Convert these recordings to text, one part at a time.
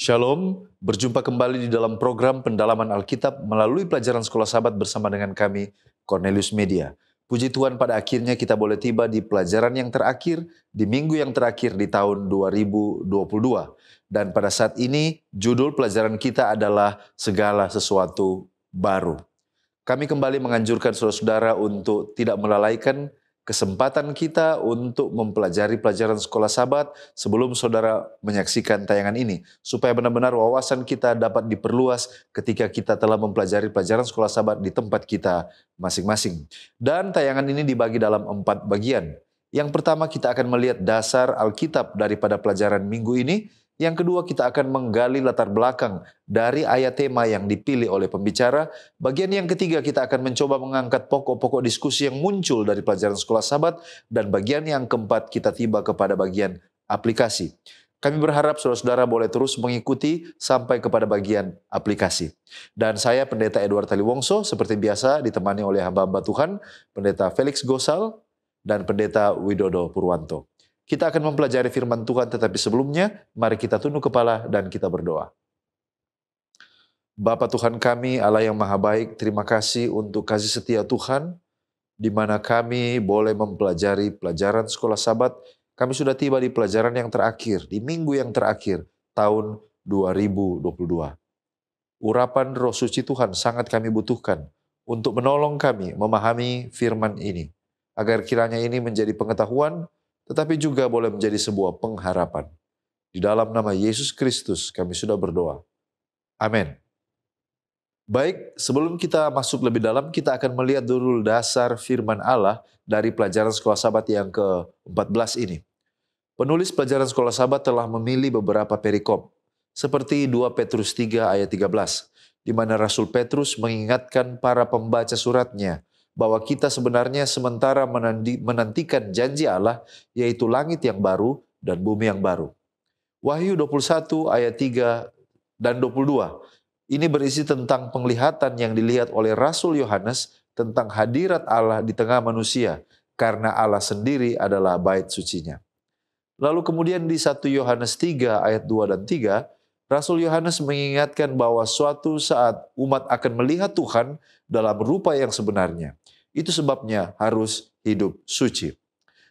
Shalom, berjumpa kembali di dalam program pendalaman Alkitab melalui pelajaran Sekolah Sabat bersama dengan kami, Cornelius Media. Puji Tuhan, pada akhirnya kita boleh tiba di pelajaran yang terakhir, di minggu yang terakhir di tahun 2022. Dan pada saat ini, judul pelajaran kita adalah Segala Sesuatu Baru. Kami kembali menganjurkan saudara-saudara untuk tidak melalaikan kesempatan kita untuk mempelajari pelajaran Sekolah Sabat sebelum saudara menyaksikan tayangan ini, supaya benar-benar wawasan kita dapat diperluas ketika kita telah mempelajari pelajaran Sekolah Sabat di tempat kita masing-masing. Dan tayangan ini dibagi dalam 4 bagian. Yang pertama, kita akan melihat dasar Alkitab daripada pelajaran minggu ini. Yang kedua, kita akan menggali latar belakang dari ayat tema yang dipilih oleh pembicara. Bagian yang ketiga, kita akan mencoba mengangkat pokok-pokok diskusi yang muncul dari pelajaran Sekolah Sabat. Dan bagian yang keempat, kita tiba kepada bagian aplikasi. Kami berharap saudara-saudara boleh terus mengikuti sampai kepada bagian aplikasi. Dan saya, Pendeta Edward Taliwongso, seperti biasa ditemani oleh hamba-hamba Tuhan, Pendeta Felix Gosal, dan Pendeta Widodo Purwanto. Kita akan mempelajari firman Tuhan, tetapi sebelumnya mari kita tunduk kepala dan kita berdoa. Bapa Tuhan kami, Allah yang maha baik, terima kasih untuk kasih setia Tuhan, di mana kami boleh mempelajari pelajaran Sekolah Sabat. Kami sudah tiba di pelajaran yang terakhir, di minggu yang terakhir, tahun 2022. Urapan Roh Suci Tuhan sangat kami butuhkan untuk menolong kami memahami firman ini, agar kiranya ini menjadi pengetahuan, tetapi juga boleh menjadi sebuah pengharapan. Di dalam nama Yesus Kristus kami sudah berdoa. Amin. Baik, sebelum kita masuk lebih dalam, kita akan melihat dulu dasar firman Allah dari pelajaran Sekolah Sabat yang ke-14 ini. Penulis pelajaran Sekolah Sabat telah memilih beberapa perikop, seperti 2 Petrus 3 ayat 13, di mana Rasul Petrus mengingatkan para pembaca suratnya bahwa kita sebenarnya sementara menantikan janji Allah, yaitu langit yang baru dan bumi yang baru. Wahyu 21 ayat 3 dan 22, ini berisi tentang penglihatan yang dilihat oleh Rasul Yohanes tentang hadirat Allah di tengah manusia, karena Allah sendiri adalah bait sucinya. Lalu kemudian di 1 Yohanes 3 ayat 2 dan 3, Rasul Yohanes mengingatkan bahwa suatu saat umat akan melihat Tuhan dalam rupa yang sebenarnya. Itu sebabnya harus hidup suci.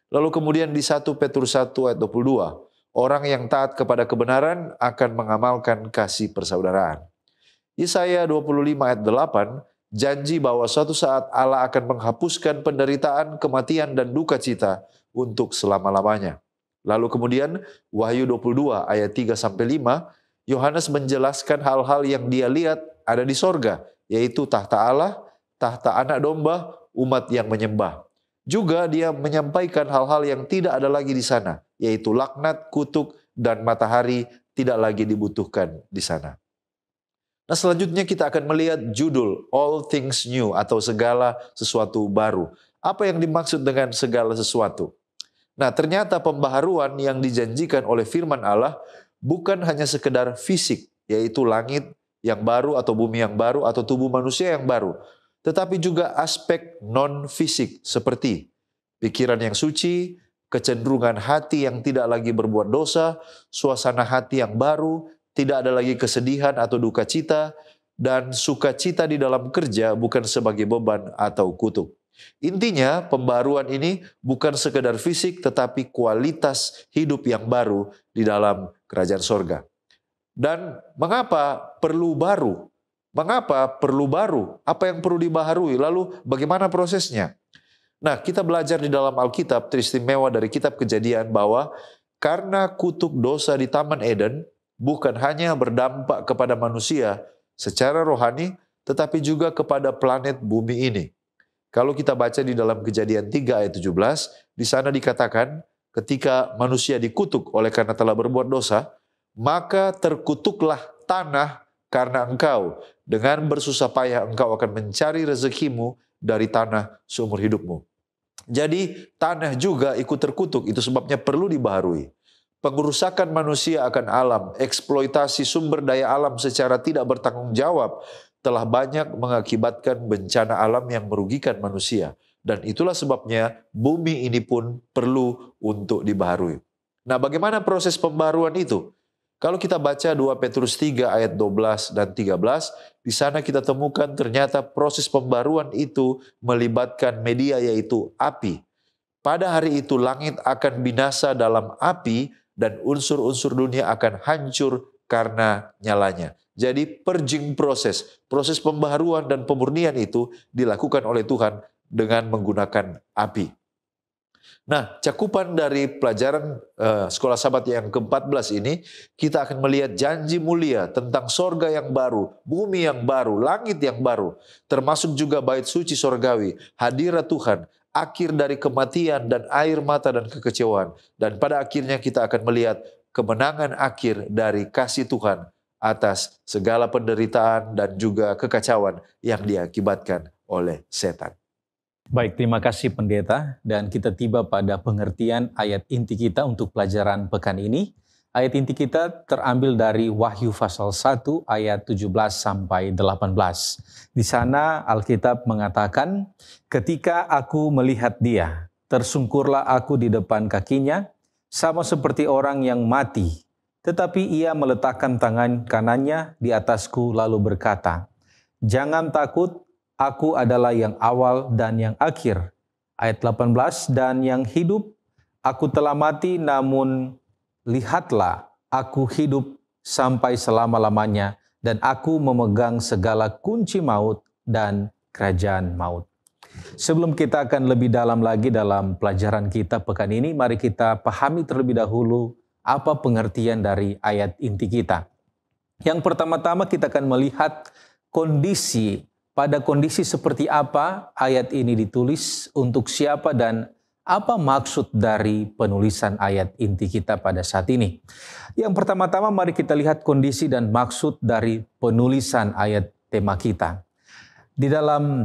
Lalu kemudian di 1 Petrus 1 ayat 22, orang yang taat kepada kebenaran akan mengamalkan kasih persaudaraan. Yesaya 25 ayat 8, janji bahwa suatu saat Allah akan menghapuskan penderitaan, kematian, dan duka cita untuk selama-lamanya. Lalu kemudian Wahyu 22 ayat 3-5, Yohanes menjelaskan hal-hal yang dia lihat ada di sorga, yaitu tahta Allah, tahta anak domba, umat yang menyembah. Juga dia menyampaikan hal-hal yang tidak ada lagi di sana, yaitu laknat, kutuk, dan matahari tidak lagi dibutuhkan di sana. Nah, selanjutnya kita akan melihat judul All Things New atau segala sesuatu baru. Apa yang dimaksud dengan segala sesuatu? Nah, ternyata pembaharuan yang dijanjikan oleh firman Allah bukan hanya sekedar fisik, yaitu langit yang baru atau bumi yang baru atau tubuh manusia yang baru, tetapi juga aspek non-fisik seperti pikiran yang suci, kecenderungan hati yang tidak lagi berbuat dosa, suasana hati yang baru, tidak ada lagi kesedihan atau duka cita, dan sukacita di dalam kerja bukan sebagai beban atau kutuk. Intinya, pembaruan ini bukan sekedar fisik, tetapi kualitas hidup yang baru di dalam kerajaan sorga. Dan mengapa perlu baru? Mengapa perlu baru? Apa yang perlu dibaharui? Lalu bagaimana prosesnya? Nah, kita belajar di dalam Alkitab teristimewa dari kitab Kejadian bahwa karena kutuk dosa di Taman Eden bukan hanya berdampak kepada manusia secara rohani, tetapi juga kepada planet bumi ini. Kalau kita baca di dalam Kejadian 3 ayat 17, di sana dikatakan ketika manusia dikutuk oleh karena telah berbuat dosa, maka terkutuklah tanah karena engkau. Dengan bersusah payah engkau akan mencari rezekimu dari tanah seumur hidupmu. Jadi tanah juga ikut terkutuk, itu sebabnya perlu dibaharui. Pengerusakan manusia akan alam, eksploitasi sumber daya alam secara tidak bertanggung jawab telah banyak mengakibatkan bencana alam yang merugikan manusia. Dan itulah sebabnya bumi ini pun perlu untuk dibaharui. Nah, bagaimana proses pembaharuan itu? Kalau kita baca 2 Petrus 3 ayat 12 dan 13, di sana kita temukan ternyata proses pembaruan itu melibatkan media yaitu api. Pada hari itu langit akan binasa dalam api dan unsur-unsur dunia akan hancur karena nyalanya. Jadi purging proses pembaharuan dan pemurnian itu dilakukan oleh Tuhan dengan menggunakan api. Nah, cakupan dari pelajaran Sekolah Sabat yang ke-14 ini, kita akan melihat janji mulia tentang sorga yang baru, bumi yang baru, langit yang baru, termasuk juga bait suci sorgawi, hadirat Tuhan, akhir dari kematian dan air mata dan kekecewaan. Dan pada akhirnya kita akan melihat kemenangan akhir dari kasih Tuhan atas segala penderitaan dan juga kekacauan yang diakibatkan oleh setan. Baik, terima kasih Pendeta. Dan kita tiba pada pengertian ayat inti kita untuk pelajaran pekan ini. Ayat inti kita terambil dari Wahyu pasal 1 ayat 17 sampai 18. Di sana Alkitab mengatakan, ketika aku melihat dia, tersungkurlah aku di depan kakinya, sama seperti orang yang mati. Tetapi ia meletakkan tangan kanannya di atasku lalu berkata, jangan takut, aku adalah yang awal dan yang akhir. Ayat 18, dan yang hidup, aku telah mati namun lihatlah, aku hidup sampai selama-lamanya dan aku memegang segala kunci maut dan kerajaan maut. Sebelum kita akan lebih dalam lagi dalam pelajaran kita pekan ini, mari kita pahami terlebih dahulu apa pengertian dari ayat inti kita. Yang pertama-tama kita akan melihat kondisi. Pada kondisi seperti apa ayat ini ditulis, untuk siapa, dan apa maksud dari penulisan ayat inti kita pada saat ini. Yang pertama-tama mari kita lihat kondisi dan maksud dari penulisan ayat tema kita. Di dalam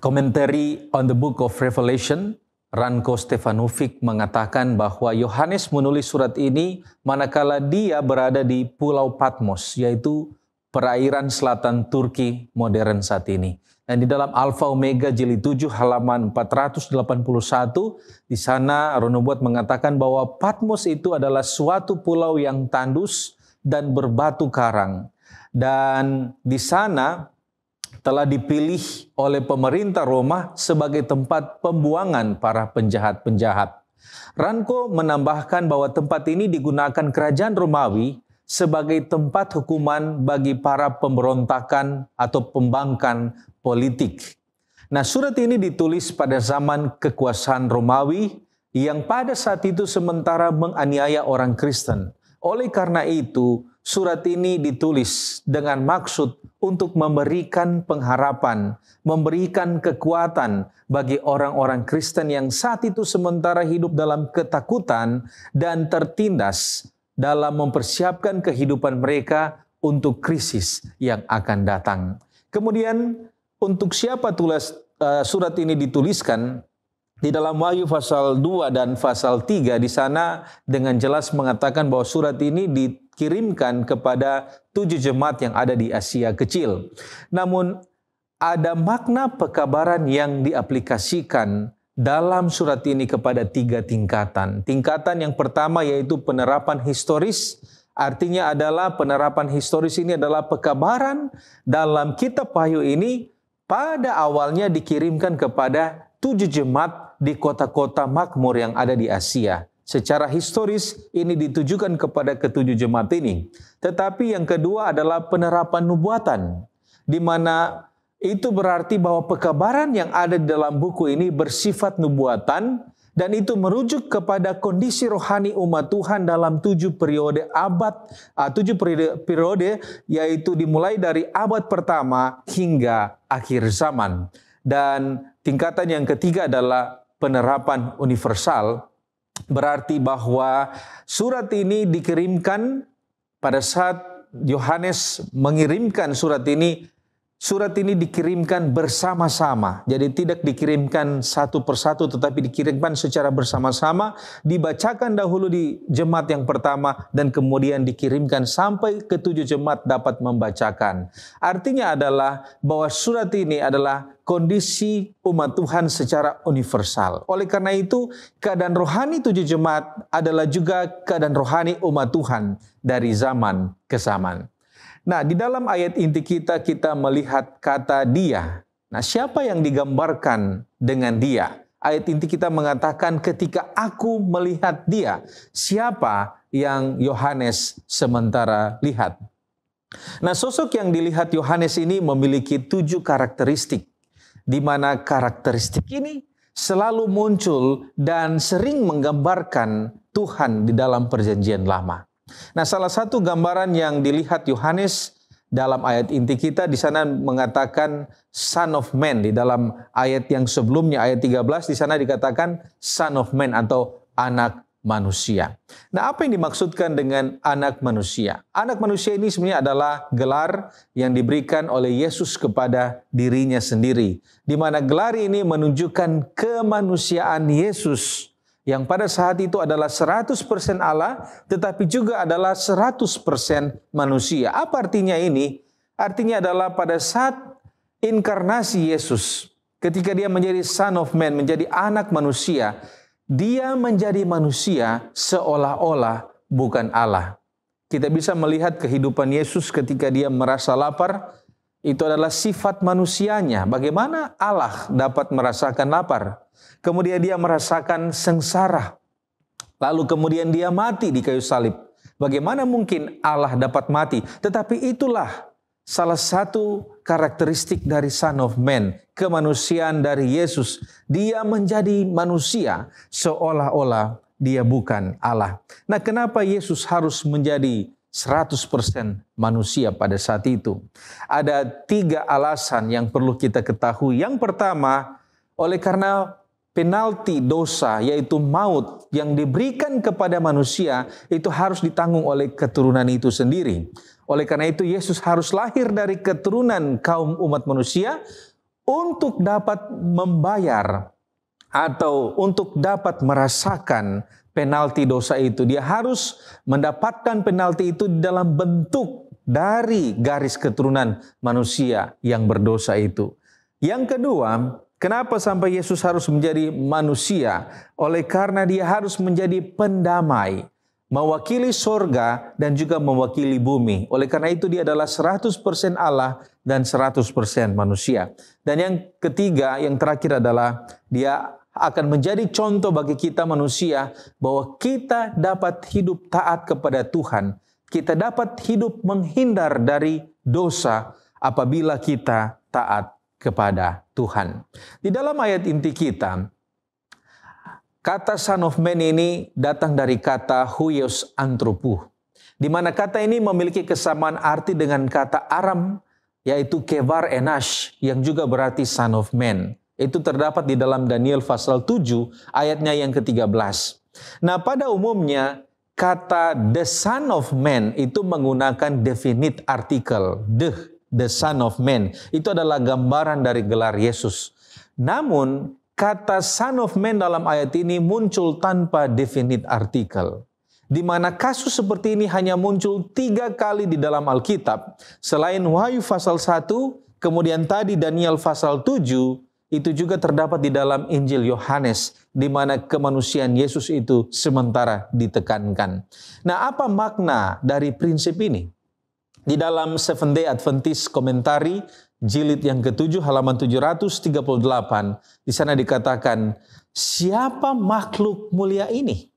Commentary on the Book of Revelation, Ranko Stefanovic mengatakan bahwa Yohanes menulis surat ini manakala dia berada di Pulau Patmos, yaitu perairan selatan Turki modern saat ini. Dan di dalam Alfa Omega jilid 7 halaman 481, di sana Ronobuat mengatakan bahwa Patmos itu adalah suatu pulau yang tandus dan berbatu karang. Dan di sana telah dipilih oleh pemerintah Roma sebagai tempat pembuangan para penjahat-penjahat. Ranko menambahkan bahwa tempat ini digunakan kerajaan Romawi sebagai tempat hukuman bagi para pemberontakan atau pembangkang politik. Nah, surat ini ditulis pada zaman kekuasaan Romawi yang pada saat itu sementara menganiaya orang Kristen. Oleh karena itu, surat ini ditulis dengan maksud untuk memberikan pengharapan, memberikan kekuatan bagi orang-orang Kristen yang saat itu sementara hidup dalam ketakutan dan tertindas dalam mempersiapkan kehidupan mereka untuk krisis yang akan datang. Kemudian untuk siapa surat ini dituliskan? Di dalam Wahyu pasal 2 dan pasal 3 di sana dengan jelas mengatakan bahwa surat ini dikirimkan kepada 7 jemaat yang ada di Asia Kecil. Namun ada makna pekabaran yang diaplikasikan dalam surat ini kepada 3 tingkatan. Tingkatan yang pertama yaitu penerapan historis, artinya adalah penerapan historis ini adalah pekabaran dalam kitab Wahyu ini pada awalnya dikirimkan kepada 7 jemaat di kota-kota makmur yang ada di Asia. Secara historis ini ditujukan kepada ke-7 jemaat ini. Tetapi yang kedua adalah penerapan nubuatan, di mana itu berarti bahwa pekabaran yang ada di dalam buku ini bersifat nubuatan dan itu merujuk kepada kondisi rohani umat Tuhan dalam 7 periode yaitu dimulai dari abad pertama hingga akhir zaman. Dan tingkatan yang ketiga adalah penerapan universal, berarti bahwa surat ini dikirimkan pada saat Yohanes mengirimkan surat ini. surat ini dikirimkan bersama-sama. Jadi tidak dikirimkan satu persatu tetapi dikirimkan secara bersama-sama, dibacakan dahulu di jemaat yang pertama dan kemudian dikirimkan sampai ke 7 jemaat dapat membacakan. Artinya adalah bahwa surat ini adalah kondisi umat Tuhan secara universal. Oleh karena itu, keadaan rohani 7 jemaat adalah juga keadaan rohani umat Tuhan dari zaman ke zaman. Nah, di dalam ayat inti kita melihat kata dia. Nah, siapa yang digambarkan dengan dia? Ayat inti kita mengatakan ketika aku melihat dia. Siapa yang Yohanes sementara lihat? Nah, sosok yang dilihat Yohanes ini memiliki 7 karakteristik. Di mana karakteristik ini selalu muncul dan sering menggambarkan Tuhan di dalam perjanjian lama. Nah, salah satu gambaran yang dilihat Yohanes dalam ayat inti kita di sana mengatakan Son of Man. Di dalam ayat yang sebelumnya, ayat 13, di sana dikatakan Son of Man atau anak manusia. Nah, apa yang dimaksudkan dengan anak manusia? Anak manusia ini sebenarnya adalah gelar yang diberikan oleh Yesus kepada dirinya sendiri. Di mana gelar ini menunjukkan kemanusiaan Yesus yang pada saat itu adalah 100% Allah, tetapi juga adalah 100% manusia. Apa artinya ini? Artinya adalah pada saat inkarnasi Yesus, ketika dia menjadi Son of Man, menjadi anak manusia, dia menjadi manusia seolah-olah bukan Allah. Kita bisa melihat kehidupan Yesus ketika dia merasa lapar, itu adalah sifat manusianya. Bagaimana Allah dapat merasakan lapar? Kemudian dia merasakan sengsara. Lalu kemudian dia mati di kayu salib. Bagaimana mungkin Allah dapat mati? Tetapi itulah salah satu karakteristik dari Son of Man. Kemanusiaan dari Yesus. Dia menjadi manusia seolah-olah dia bukan Allah. Nah, kenapa Yesus harus menjadi 100% manusia pada saat itu? Ada 3 alasan yang perlu kita ketahui. Yang pertama, oleh karena penalti dosa yaitu maut yang diberikan kepada manusia itu harus ditanggung oleh keturunan itu sendiri. Oleh karena itu Yesus harus lahir dari keturunan kaum umat manusia untuk dapat membayar atau untuk dapat merasakan penalti dosa itu. Dia harus mendapatkan penalti itu dalam bentuk dari garis keturunan manusia yang berdosa itu. Yang kedua, kenapa sampai Yesus harus menjadi manusia? Oleh karena dia harus menjadi pendamai, mewakili sorga dan juga mewakili bumi. Oleh karena itu dia adalah 100% Allah dan 100% manusia. Dan yang ketiga, yang terakhir adalah dia akan menjadi contoh bagi kita manusia bahwa kita dapat hidup taat kepada Tuhan. Kita dapat hidup menghindar dari dosa apabila kita taat kepada Tuhan. Di dalam ayat inti kita, kata Son of Man ini datang dari kata huios anthropou, di mana kata ini memiliki kesamaan arti dengan kata Aram, yaitu kevar enash, yang juga berarti Son of Man. Itu terdapat di dalam Daniel pasal 7 ayatnya yang ke-13. Nah, pada umumnya kata the Son of Man itu menggunakan definite article, the Son of Man. Itu adalah gambaran dari gelar Yesus. Namun, kata Son of Man dalam ayat ini muncul tanpa definite article. Di mana kasus seperti ini hanya muncul 3 kali di dalam Alkitab. Selain Wahyu pasal 1, kemudian tadi Daniel pasal 7, itu juga terdapat di dalam Injil Yohanes, di mana kemanusiaan Yesus itu sementara ditekankan. Nah, apa makna dari prinsip ini? Di dalam Seventh Day Adventist Commentary, jilid yang ke-7 halaman 738, di sana dikatakan, siapa makhluk mulia ini?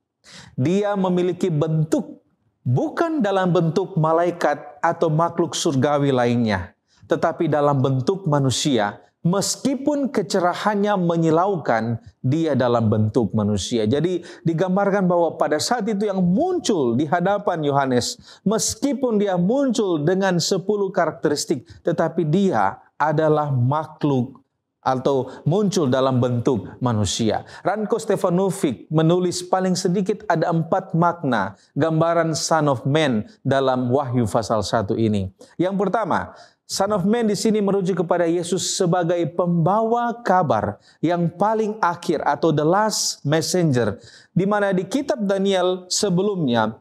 Dia memiliki bentuk, bukan dalam bentuk malaikat atau makhluk surgawi lainnya, tetapi dalam bentuk manusia. Meskipun kecerahannya menyilaukan, dia dalam bentuk manusia. Jadi digambarkan bahwa pada saat itu yang muncul di hadapan Yohanes, meskipun dia muncul dengan 10 karakteristik, tetapi dia adalah makhluk atau muncul dalam bentuk manusia. Ranko Stefanovic menulis paling sedikit ada 4 makna gambaran Son of Man dalam Wahyu pasal 1 ini. Yang pertama, Son of Man di sini merujuk kepada Yesus sebagai pembawa kabar yang paling akhir atau the last messenger, di mana di kitab Daniel sebelumnya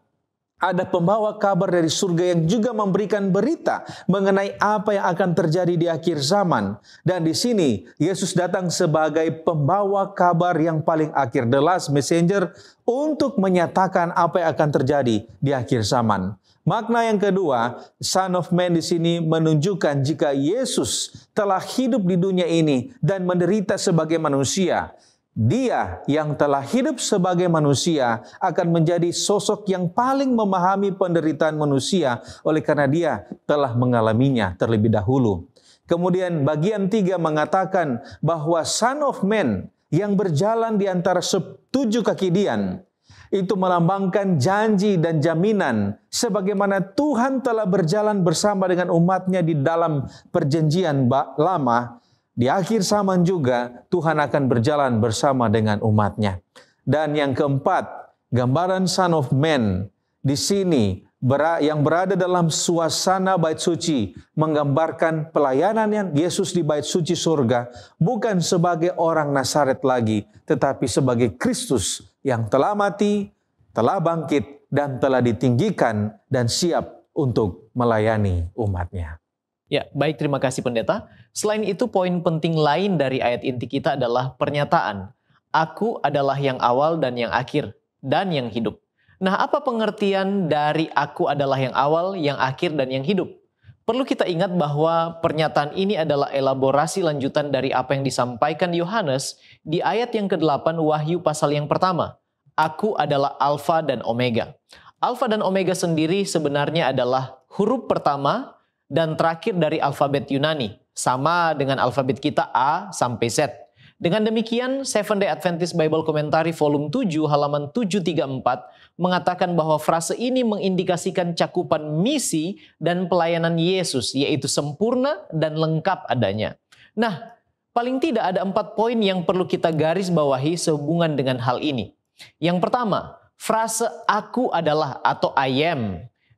ada pembawa kabar dari surga yang juga memberikan berita mengenai apa yang akan terjadi di akhir zaman. Dan di sini Yesus datang sebagai pembawa kabar yang paling akhir, the last messenger, untuk menyatakan apa yang akan terjadi di akhir zaman. Makna yang kedua, Son of Man di sini menunjukkan jika Yesus telah hidup di dunia ini dan menderita sebagai manusia, Dia yang telah hidup sebagai manusia akan menjadi sosok yang paling memahami penderitaan manusia oleh karena Dia telah mengalaminya terlebih dahulu. Kemudian bagian 3 mengatakan bahwa Son of Man yang berjalan di antara 7 kaki Dian itu melambangkan janji dan jaminan sebagaimana Tuhan telah berjalan bersama dengan umatnya di dalam perjanjian lama. Di akhir zaman juga Tuhan akan berjalan bersama dengan umatnya. Dan yang keempat, gambaran Son of Man di sini yang berada dalam suasana bait suci menggambarkan pelayanan Yesus di bait suci surga bukan sebagai orang Nazaret lagi, tetapi sebagai Kristus yang telah mati, telah bangkit, dan telah ditinggikan dan siap untuk melayani umatnya. Ya, baik, terima kasih pendeta. Selain itu, poin penting lain dari ayat inti kita adalah pernyataan, Aku adalah yang awal dan yang akhir, dan yang hidup. Nah, apa pengertian dari aku adalah yang awal, yang akhir, dan yang hidup? Perlu kita ingat bahwa pernyataan ini adalah elaborasi lanjutan dari apa yang disampaikan Yohanes di ayat yang ke-8 Wahyu pasal yang pertama. Aku adalah Alfa dan Omega. Alfa dan Omega sendiri sebenarnya adalah huruf pertama dan terakhir dari alfabet Yunani, sama dengan alfabet kita A sampai Z. Dengan demikian, Seventh Day Adventist Bible Commentary volume 7 halaman 734 mengatakan bahwa frase ini mengindikasikan cakupan misi dan pelayanan Yesus, yaitu sempurna dan lengkap adanya. Nah, paling tidak ada 4 poin yang perlu kita garis bawahi sehubungan dengan hal ini. Yang pertama, frase aku adalah atau I am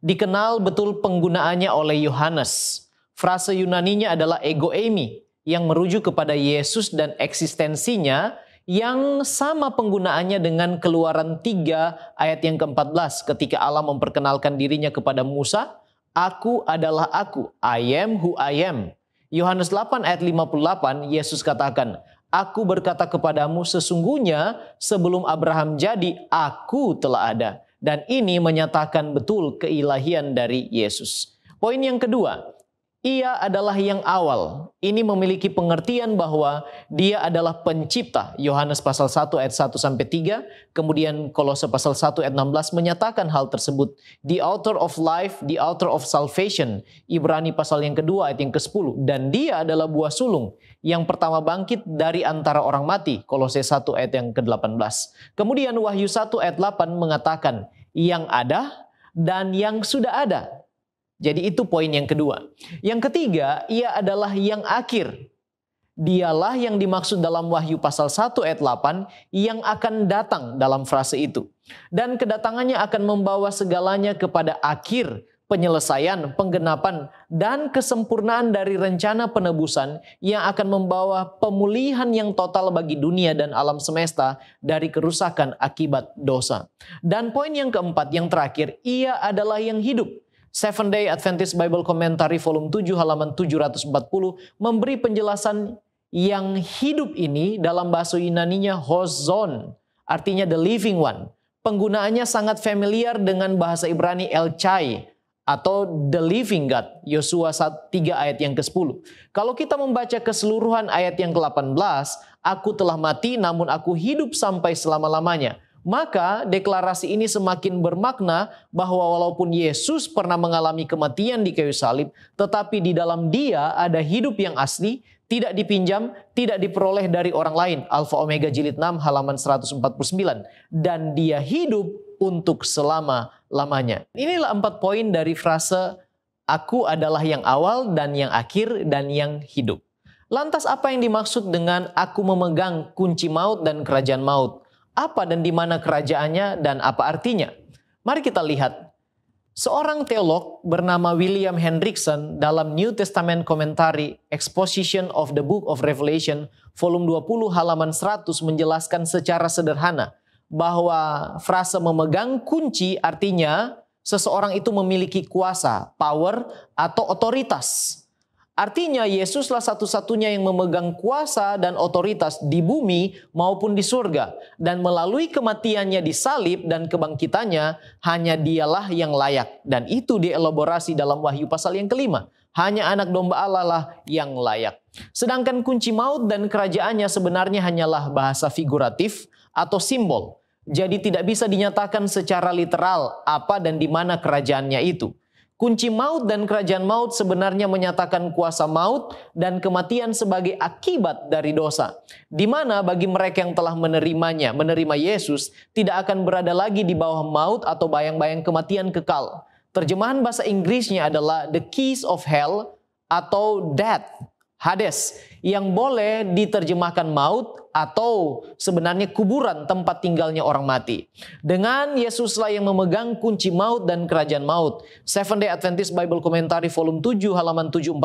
dikenal betul penggunaannya oleh Yohanes. Frase Yunaninya adalah ego eimi yang merujuk kepada Yesus dan eksistensinya yang sama penggunaannya dengan Keluaran 3 ayat yang ke-14 ketika Allah memperkenalkan dirinya kepada Musa, Aku adalah aku, I am who I am. Yohanes 8 ayat 58 Yesus katakan, Aku berkata kepadamu sesungguhnya sebelum Abraham jadi, aku telah ada. Dan ini menyatakan betul keilahian dari Yesus. Poin yang kedua, Ia adalah yang awal. Ini memiliki pengertian bahwa Dia adalah pencipta. Yohanes pasal 1 ayat 1 sampai 3, kemudian Kolose pasal 1 ayat 16 menyatakan hal tersebut. The author of life, the author of salvation. Ibrani pasal yang kedua ayat yang ke-10. Dan Dia adalah buah sulung yang pertama bangkit dari antara orang mati. Kolose 1 ayat yang ke-18. Kemudian Wahyu 1 ayat 8 mengatakan yang ada dan yang sudah ada. Jadi itu poin yang kedua. Yang ketiga, Ia adalah yang akhir. Dialah yang dimaksud dalam Wahyu pasal 1 ayat 8 yang akan datang dalam frase itu. Dan kedatangannya akan membawa segalanya kepada akhir, penyelesaian, penggenapan, dan kesempurnaan dari rencana penebusan yang akan membawa pemulihan yang total bagi dunia dan alam semesta dari kerusakan akibat dosa. Dan poin yang keempat, yang terakhir, Ia adalah yang hidup. Seventh Day Adventist Bible Commentary volume 7 halaman 740 memberi penjelasan yang hidup ini dalam bahasa Yunaninya hozon, artinya the living one. Penggunaannya sangat familiar dengan bahasa Ibrani El Chai atau the living God, Yosua 3 ayat yang ke-10. Kalau kita membaca keseluruhan ayat yang ke-18, aku telah mati namun aku hidup sampai selama-lamanya. Maka deklarasi ini semakin bermakna bahwa walaupun Yesus pernah mengalami kematian di kayu salib, tetapi di dalam Dia ada hidup yang asli, tidak dipinjam, tidak diperoleh dari orang lain. Alfa Omega jilid 6 halaman 149. Dan Dia hidup untuk selama-lamanya. Inilah 4 poin dari frase aku adalah yang awal dan yang akhir dan yang hidup. Lantas apa yang dimaksud dengan aku memegang kunci maut dan kerajaan maut? Apa dan di mana kerajaannya dan apa artinya? Mari kita lihat. Seorang teolog bernama William Hendrickson dalam New Testament Commentary Exposition of the Book of Revelation volume 20 halaman 100 menjelaskan secara sederhana bahwa frase memegang kunci artinya seseorang itu memiliki kuasa, power, atau otoritas. Artinya Yesuslah satu-satunya yang memegang kuasa dan otoritas di bumi maupun di surga. Dan melalui kematiannya di salib dan kebangkitannya, hanya dialah yang layak. Dan itu dielaborasi dalam Wahyu pasal yang kelima. Hanya anak domba Allah lah yang layak. Sedangkan kunci maut dan kerajaannya sebenarnya hanyalah bahasa figuratif atau simbol. Jadi tidak bisa dinyatakan secara literal apa dan di mana kerajaannya itu. Kunci maut dan kerajaan maut sebenarnya menyatakan kuasa maut dan kematian sebagai akibat dari dosa. Di mana bagi mereka yang telah menerima Yesus, tidak akan berada lagi di bawah maut atau bayang-bayang kematian kekal. Terjemahan bahasa Inggrisnya adalah the keys of hell atau death, Hades, yang boleh diterjemahkan maut atau sebenarnya kuburan, tempat tinggalnya orang mati. Dengan Yesuslah yang memegang kunci maut dan kerajaan maut. Seventh Day Adventist Bible Commentary volume 7 halaman 740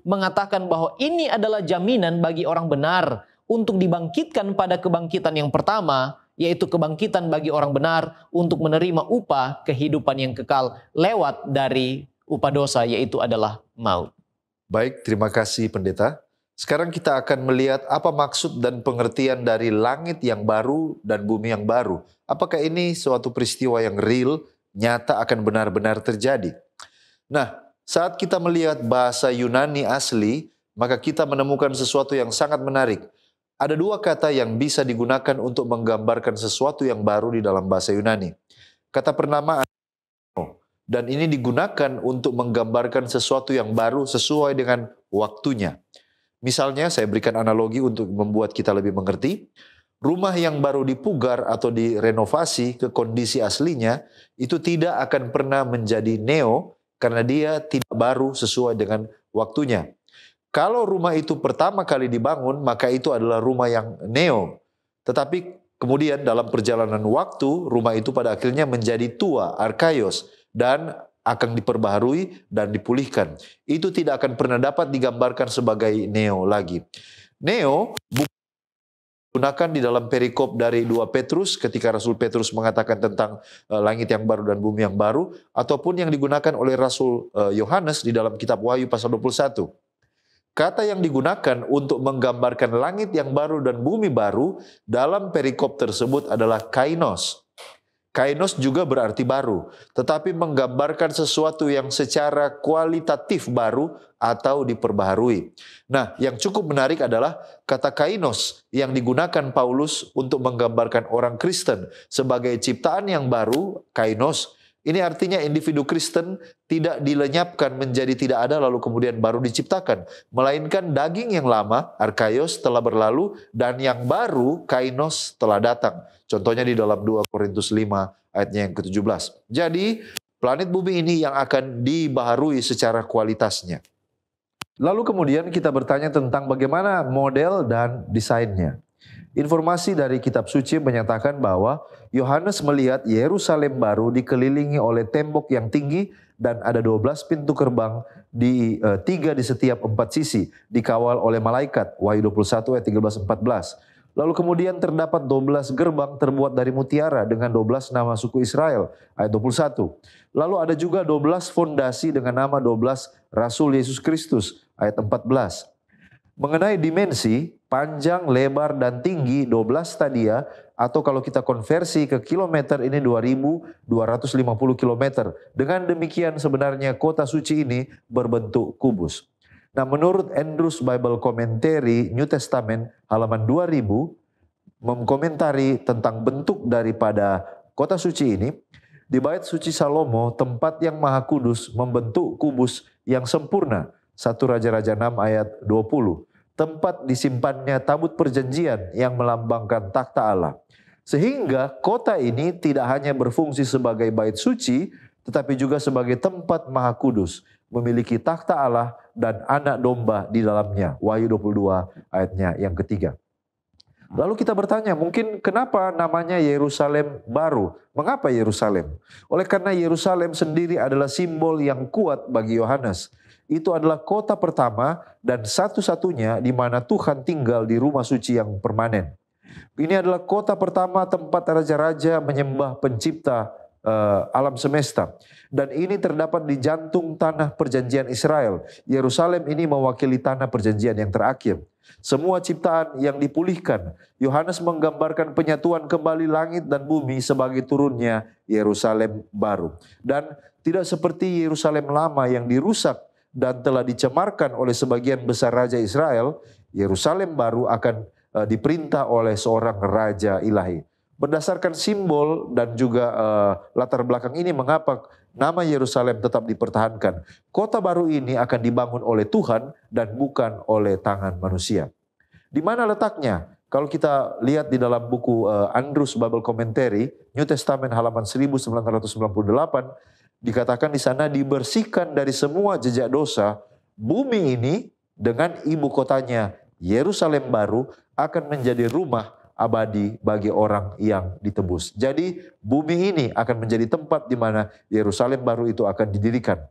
mengatakan bahwa ini adalah jaminan bagi orang benar untuk dibangkitkan pada kebangkitan yang pertama, yaitu kebangkitan bagi orang benar untuk menerima upah kehidupan yang kekal lewat dari upah dosa, yaitu adalah maut. Baik, terima kasih pendeta. Sekarang kita akan melihat apa maksud dan pengertian dari langit yang baru dan bumi yang baru. Apakah ini suatu peristiwa yang real, nyata akan benar-benar terjadi? Nah, saat kita melihat bahasa Yunani asli, maka kita menemukan sesuatu yang sangat menarik. Ada dua kata yang bisa digunakan untuk menggambarkan sesuatu yang baru di dalam bahasa Yunani. Kata pertama dan ini digunakan untuk menggambarkan sesuatu yang baru sesuai dengan waktunya. Misalnya saya berikan analogi untuk membuat kita lebih mengerti. Rumah yang baru dipugar atau direnovasi ke kondisi aslinya itu tidak akan pernah menjadi neo karena dia tidak baru sesuai dengan waktunya. Kalau rumah itu pertama kali dibangun maka itu adalah rumah yang neo. Tetapi kemudian dalam perjalanan waktu rumah itu pada akhirnya menjadi tua, arkaios, dan akan diperbaharui dan dipulihkan. Itu tidak akan pernah dapat digambarkan sebagai neo lagi. Neo digunakan di dalam perikop dari 2 Petrus ketika Rasul Petrus mengatakan tentang langit yang baru dan bumi yang baru, ataupun yang digunakan oleh Rasul Yohanes di dalam kitab Wahyu pasal 21. Kata yang digunakan untuk menggambarkan langit yang baru dan bumi baru dalam perikop tersebut adalah kainos. Kainos juga berarti baru, tetapi menggambarkan sesuatu yang secara kualitatif baru atau diperbaharui. Nah, yang cukup menarik adalah kata kainos yang digunakan Paulus untuk menggambarkan orang Kristen sebagai ciptaan yang baru, kainos. Ini artinya individu Kristen tidak dilenyapkan menjadi tidak ada lalu kemudian baru diciptakan. Melainkan daging yang lama, arkaios, telah berlalu dan yang baru, kainos, telah datang. Contohnya di dalam 2 Korintus 5 ayatnya yang ke-17. Jadi planet bumi ini yang akan dibaharui secara kualitasnya. Lalu kemudian kita bertanya tentang bagaimana model dan desainnya. Informasi dari kitab suci menyatakan bahwa Yohanes melihat Yerusalem baru dikelilingi oleh tembok yang tinggi dan ada 12 pintu gerbang di 3 di setiap 4 sisi dikawal oleh malaikat. Wahyu 21 ayat 13-14. Lalu kemudian terdapat 12 gerbang terbuat dari mutiara dengan 12 nama suku Israel. Ayat 21. Lalu ada juga 12 fondasi dengan nama 12 Rasul Yesus Kristus. Ayat 14. Mengenai dimensi, panjang, lebar, dan tinggi 12 stadia, atau kalau kita konversi ke kilometer ini 2.250 kilometer. Dengan demikian sebenarnya kota suci ini berbentuk kubus. Nah, menurut Andrews Bible Commentary New Testament halaman 2000 mengkomentari tentang bentuk daripada kota suci ini, di Bait Suci Salomo, tempat yang maha kudus membentuk kubus yang sempurna. 1 Raja-Raja 6 ayat 20. Tempat disimpannya tabut perjanjian yang melambangkan takhta Allah. Sehingga kota ini tidak hanya berfungsi sebagai bait suci, tetapi juga sebagai tempat maha kudus. Memiliki takhta Allah dan anak domba di dalamnya. Wahyu 22 ayatnya yang ketiga. Lalu kita bertanya, mungkin kenapa namanya Yerusalem baru? Mengapa Yerusalem? Oleh karena Yerusalem sendiri adalah simbol yang kuat bagi Yohanes. Itu adalah kota pertama dan satu-satunya di mana Tuhan tinggal di rumah suci yang permanen. Ini adalah kota pertama tempat raja-raja menyembah pencipta alam semesta. Dan ini terdapat di jantung tanah perjanjian Israel. Yerusalem ini mewakili tanah perjanjian yang terakhir. Semua ciptaan yang dipulihkan. Yohanes menggambarkan penyatuan kembali langit dan bumi sebagai turunnya Yerusalem baru. Dan tidak seperti Yerusalem lama yang dirusak dan telah dicemarkan oleh sebagian besar raja Israel, Yerusalem baru akan diperintah oleh seorang raja ilahi. Berdasarkan simbol dan juga latar belakang ini, mengapa nama Yerusalem tetap dipertahankan. Kota baru ini akan dibangun oleh Tuhan dan bukan oleh tangan manusia. Di mana letaknya? Kalau kita lihat di dalam buku Andrews Bible Commentary, New Testament halaman 1998, dikatakan di sana dibersihkan dari semua jejak dosa, bumi ini dengan ibu kotanya Yerusalem baru akan menjadi rumah abadi bagi orang yang ditebus. Jadi bumi ini akan menjadi tempat di mana Yerusalem baru itu akan didirikan.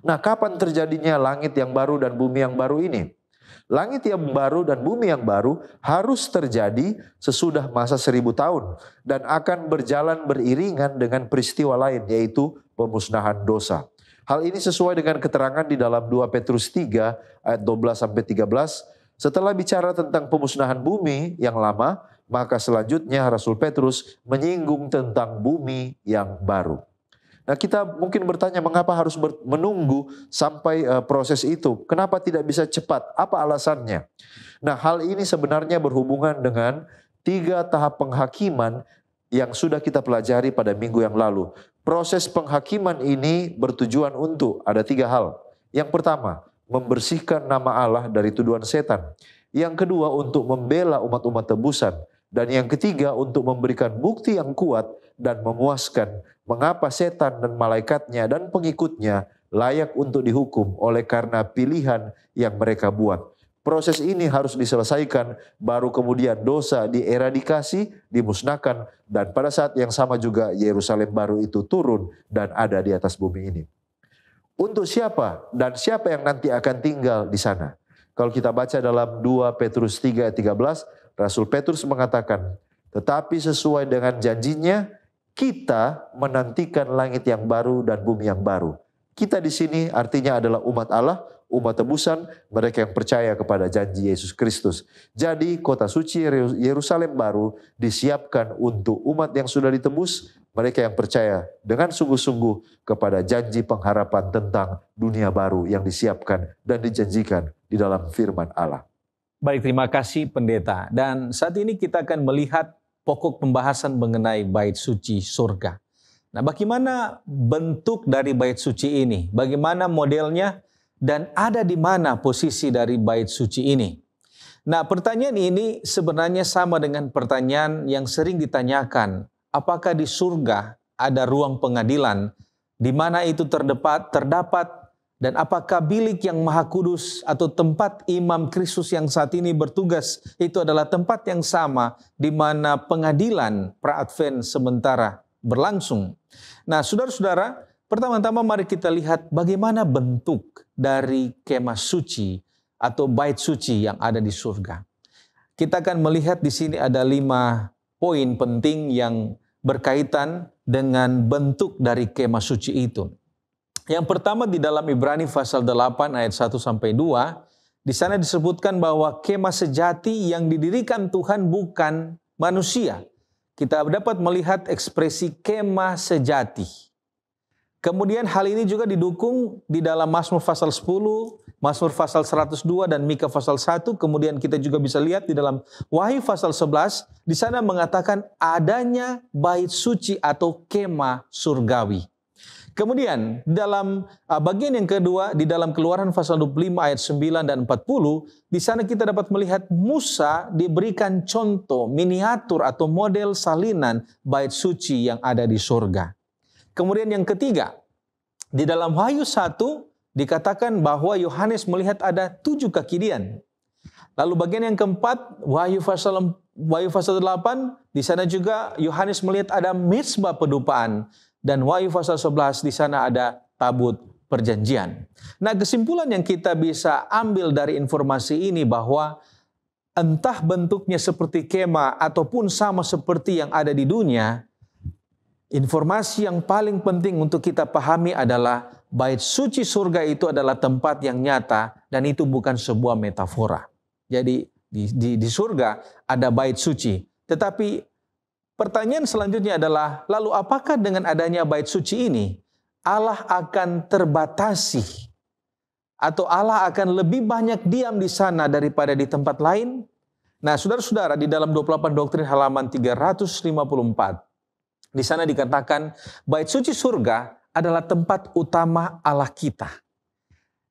Nah, kapan terjadinya langit yang baru dan bumi yang baru ini? Langit yang baru dan bumi yang baru harus terjadi sesudah masa 1000 tahun dan akan berjalan beriringan dengan peristiwa lain, yaitu pemusnahan dosa. Hal ini sesuai dengan keterangan di dalam 2 Petrus 3 ayat 12-13. Setelah bicara tentang pemusnahan bumi yang lama, maka selanjutnya Rasul Petrus menyinggung tentang bumi yang baru. Nah, kita mungkin bertanya, mengapa harus menunggu sampai proses itu? Kenapa tidak bisa cepat? Apa alasannya? Nah, hal ini sebenarnya berhubungan dengan 3 tahap penghakiman yang sudah kita pelajari pada minggu yang lalu. Proses penghakiman ini bertujuan untuk ada 3 hal. Yang pertama, membersihkan nama Allah dari tuduhan setan. Yang kedua, untuk membela umat-umat tebusan. Dan yang ketiga, untuk memberikan bukti yang kuat dan memuaskan mengapa setan dan malaikatnya dan pengikutnya layak untuk dihukum oleh karena pilihan yang mereka buat. Proses ini harus diselesaikan, baru kemudian dosa dieradikasi, dimusnahkan, dan pada saat yang sama juga Yerusalem baru itu turun dan ada di atas bumi ini. Untuk siapa dan siapa yang nanti akan tinggal di sana? Kalau kita baca dalam 2 Petrus 3 ayat 13, Rasul Petrus mengatakan, tetapi sesuai dengan janjinya, kita menantikan langit yang baru dan bumi yang baru. Kita di sini artinya adalah umat Allah, umat tebusan, mereka yang percaya kepada janji Yesus Kristus. Jadi kota suci Yerusalem baru disiapkan untuk umat yang sudah ditebus, mereka yang percaya dengan sungguh-sungguh kepada janji pengharapan tentang dunia baru yang disiapkan dan dijanjikan di dalam firman Allah. Baik, terima kasih Pendeta. Dan saat ini kita akan melihat pokok pembahasan mengenai bait suci surga. Nah, bagaimana bentuk dari bait suci ini? Bagaimana modelnya? Dan ada di mana posisi dari bait suci ini? Nah, pertanyaan ini sebenarnya sama dengan pertanyaan yang sering ditanyakan. Apakah di surga ada ruang pengadilan di mana itu terdapat dan apakah bilik yang maha kudus atau tempat Imam Kristus yang saat ini bertugas itu adalah tempat yang sama di mana pengadilan pra-advent sementara berlangsung. Nah, saudara-saudara, pertama-tama mari kita lihat bagaimana bentuk dari kemah suci atau bait suci yang ada di surga. Kita akan melihat di sini ada 5 poin penting yang berkaitan dengan bentuk dari kemah suci itu. Yang pertama di dalam Ibrani pasal 8 ayat 1-2, di sana disebutkan bahwa kemah sejati yang didirikan Tuhan bukan manusia. Kita dapat melihat ekspresi kemah sejati. Kemudian hal ini juga didukung di dalam Mazmur pasal 10, Mazmur pasal 102 dan Mika pasal 1. Kemudian kita juga bisa lihat di dalam Wahyu pasal 11, di sana mengatakan adanya bait suci atau kemah surgawi. Kemudian dalam bagian yang kedua di dalam Keluaran pasal 25 ayat 9 dan 40, di sana kita dapat melihat Musa diberikan contoh miniatur atau model salinan bait suci yang ada di surga. Kemudian yang ketiga, di dalam Wahyu 1 dikatakan bahwa Yohanes melihat ada 7 kekinian. Lalu bagian yang keempat, Wahyu pasal 8, di sana juga Yohanes melihat ada mezbah pedupaan. Dan Wahyu pasal 11, di sana ada tabut perjanjian. Nah, kesimpulan yang kita bisa ambil dari informasi ini bahwa entah bentuknya seperti kemah ataupun sama seperti yang ada di dunia, informasi yang paling penting untuk kita pahami adalah bait suci surga itu adalah tempat yang nyata dan itu bukan sebuah metafora. Jadi di surga ada bait suci. Tetapi pertanyaan selanjutnya adalah, lalu apakah dengan adanya bait suci ini Allah akan terbatasi atau Allah akan lebih banyak diam di sana daripada di tempat lain? Nah, saudara-saudara, di dalam 28 doktrin halaman 354, di sana dikatakan bait suci surga adalah tempat utama Allah kita.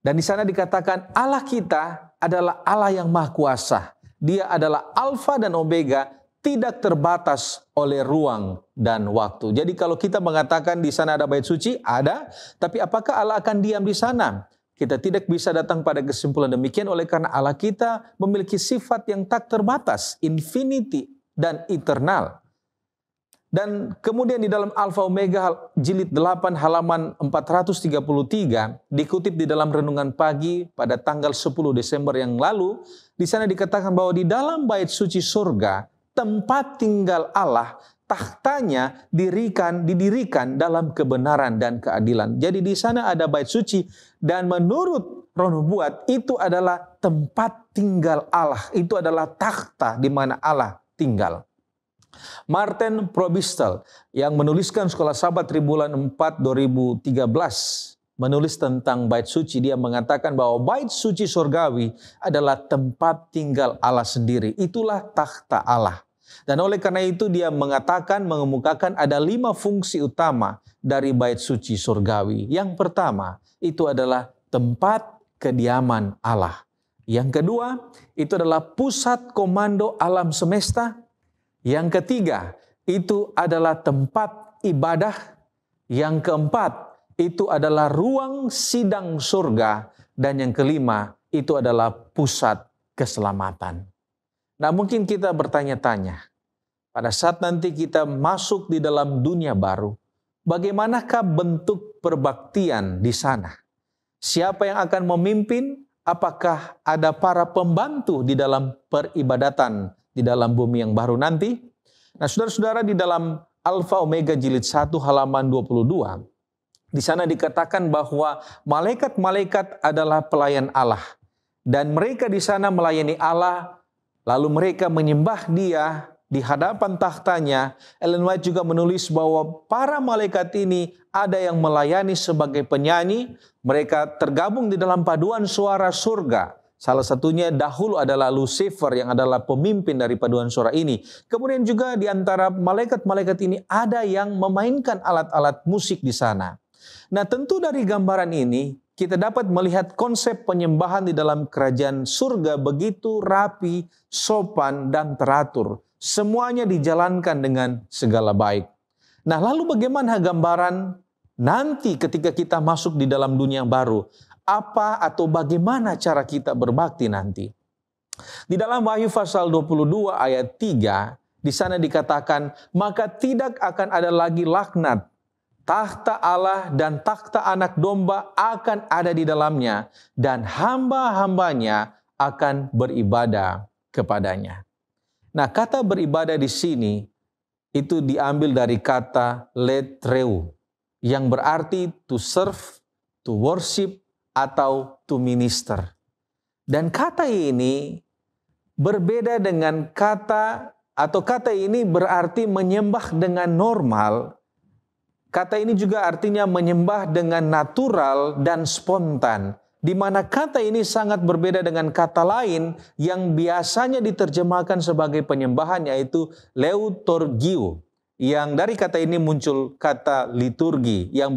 Dan di sana dikatakan Allah kita adalah Allah yang Maha Kuasa. Dia adalah Alfa dan Omega, tidak terbatas oleh ruang dan waktu. Jadi kalau kita mengatakan di sana ada bait suci, ada, tapi apakah Allah akan diam di sana? Kita tidak bisa datang pada kesimpulan demikian oleh karena Allah kita memiliki sifat yang tak terbatas, infinity dan eternal. Dan kemudian di dalam Alfa Omega jilid 8 halaman 433 dikutip di dalam renungan pagi pada tanggal 10 Desember yang lalu, di sana dikatakan bahwa di dalam bait suci surga tempat tinggal Allah, tahtanya didirikan dalam kebenaran dan keadilan. Jadi di sana ada bait suci dan menurut Roh Nubuat itu adalah tempat tinggal Allah, itu adalah takhta di mana Allah tinggal. Martin Probistel yang menuliskan Sekolah Sabat Tribulan 4 2013 menulis tentang bait suci, dia mengatakan bahwa bait suci surgawi adalah tempat tinggal Allah sendiri. Itulah takhta Allah. Dan oleh karena itu dia mengatakan, mengemukakan ada 5 fungsi utama dari bait suci surgawi. Yang pertama, itu adalah tempat kediaman Allah. Yang kedua, itu adalah pusat komando alam semesta. Yang ketiga, itu adalah tempat ibadah. Yang keempat, itu adalah ruang sidang surga. Dan yang kelima, itu adalah pusat keselamatan. Nah, mungkin kita bertanya-tanya, pada saat nanti kita masuk di dalam dunia baru, bagaimanakah bentuk perbaktian di sana? Siapa yang akan memimpin? Apakah ada para pembantu di dalam peribadatan di dalam bumi yang baru nanti? Nah, saudara-saudara, di dalam Alfa Omega jilid 1 halaman 22, di sana dikatakan bahwa malaikat-malaikat adalah pelayan Allah. Dan mereka di sana melayani Allah, lalu mereka menyembah Dia di hadapan tahtanya. Ellen White juga menulis bahwa para malaikat ini ada yang melayani sebagai penyanyi. Mereka tergabung di dalam paduan suara surga. Salah satunya dahulu adalah Lucifer yang adalah pemimpin dari paduan suara ini. Kemudian juga di antara malaikat-malaikat ini ada yang memainkan alat-alat musik di sana. Nah, tentu dari gambaran ini kita dapat melihat konsep penyembahan di dalam kerajaan surga begitu rapi, sopan, dan teratur. Semuanya dijalankan dengan segala baik. Nah, lalu bagaimana gambaran nanti ketika kita masuk di dalam dunia yang baru? Apa atau bagaimana cara kita berbakti nanti? Di dalam Wahyu pasal 22 ayat 3, di sana dikatakan, maka tidak akan ada lagi laknat. Takhta Allah dan takhta anak domba akan ada di dalamnya, dan hamba-hambanya akan beribadah kepadanya. Nah, kata beribadah di sini itu diambil dari kata letreu, yang berarti to serve, to worship, atau to minister. Dan kata ini berbeda dengan kata ini berarti menyembah dengan normal. Kata ini juga artinya menyembah dengan natural dan spontan. Di mana kata ini sangat berbeda dengan kata lain yang biasanya diterjemahkan sebagai penyembahan, yaitu leutorgio. Yang dari kata ini muncul kata liturgi yang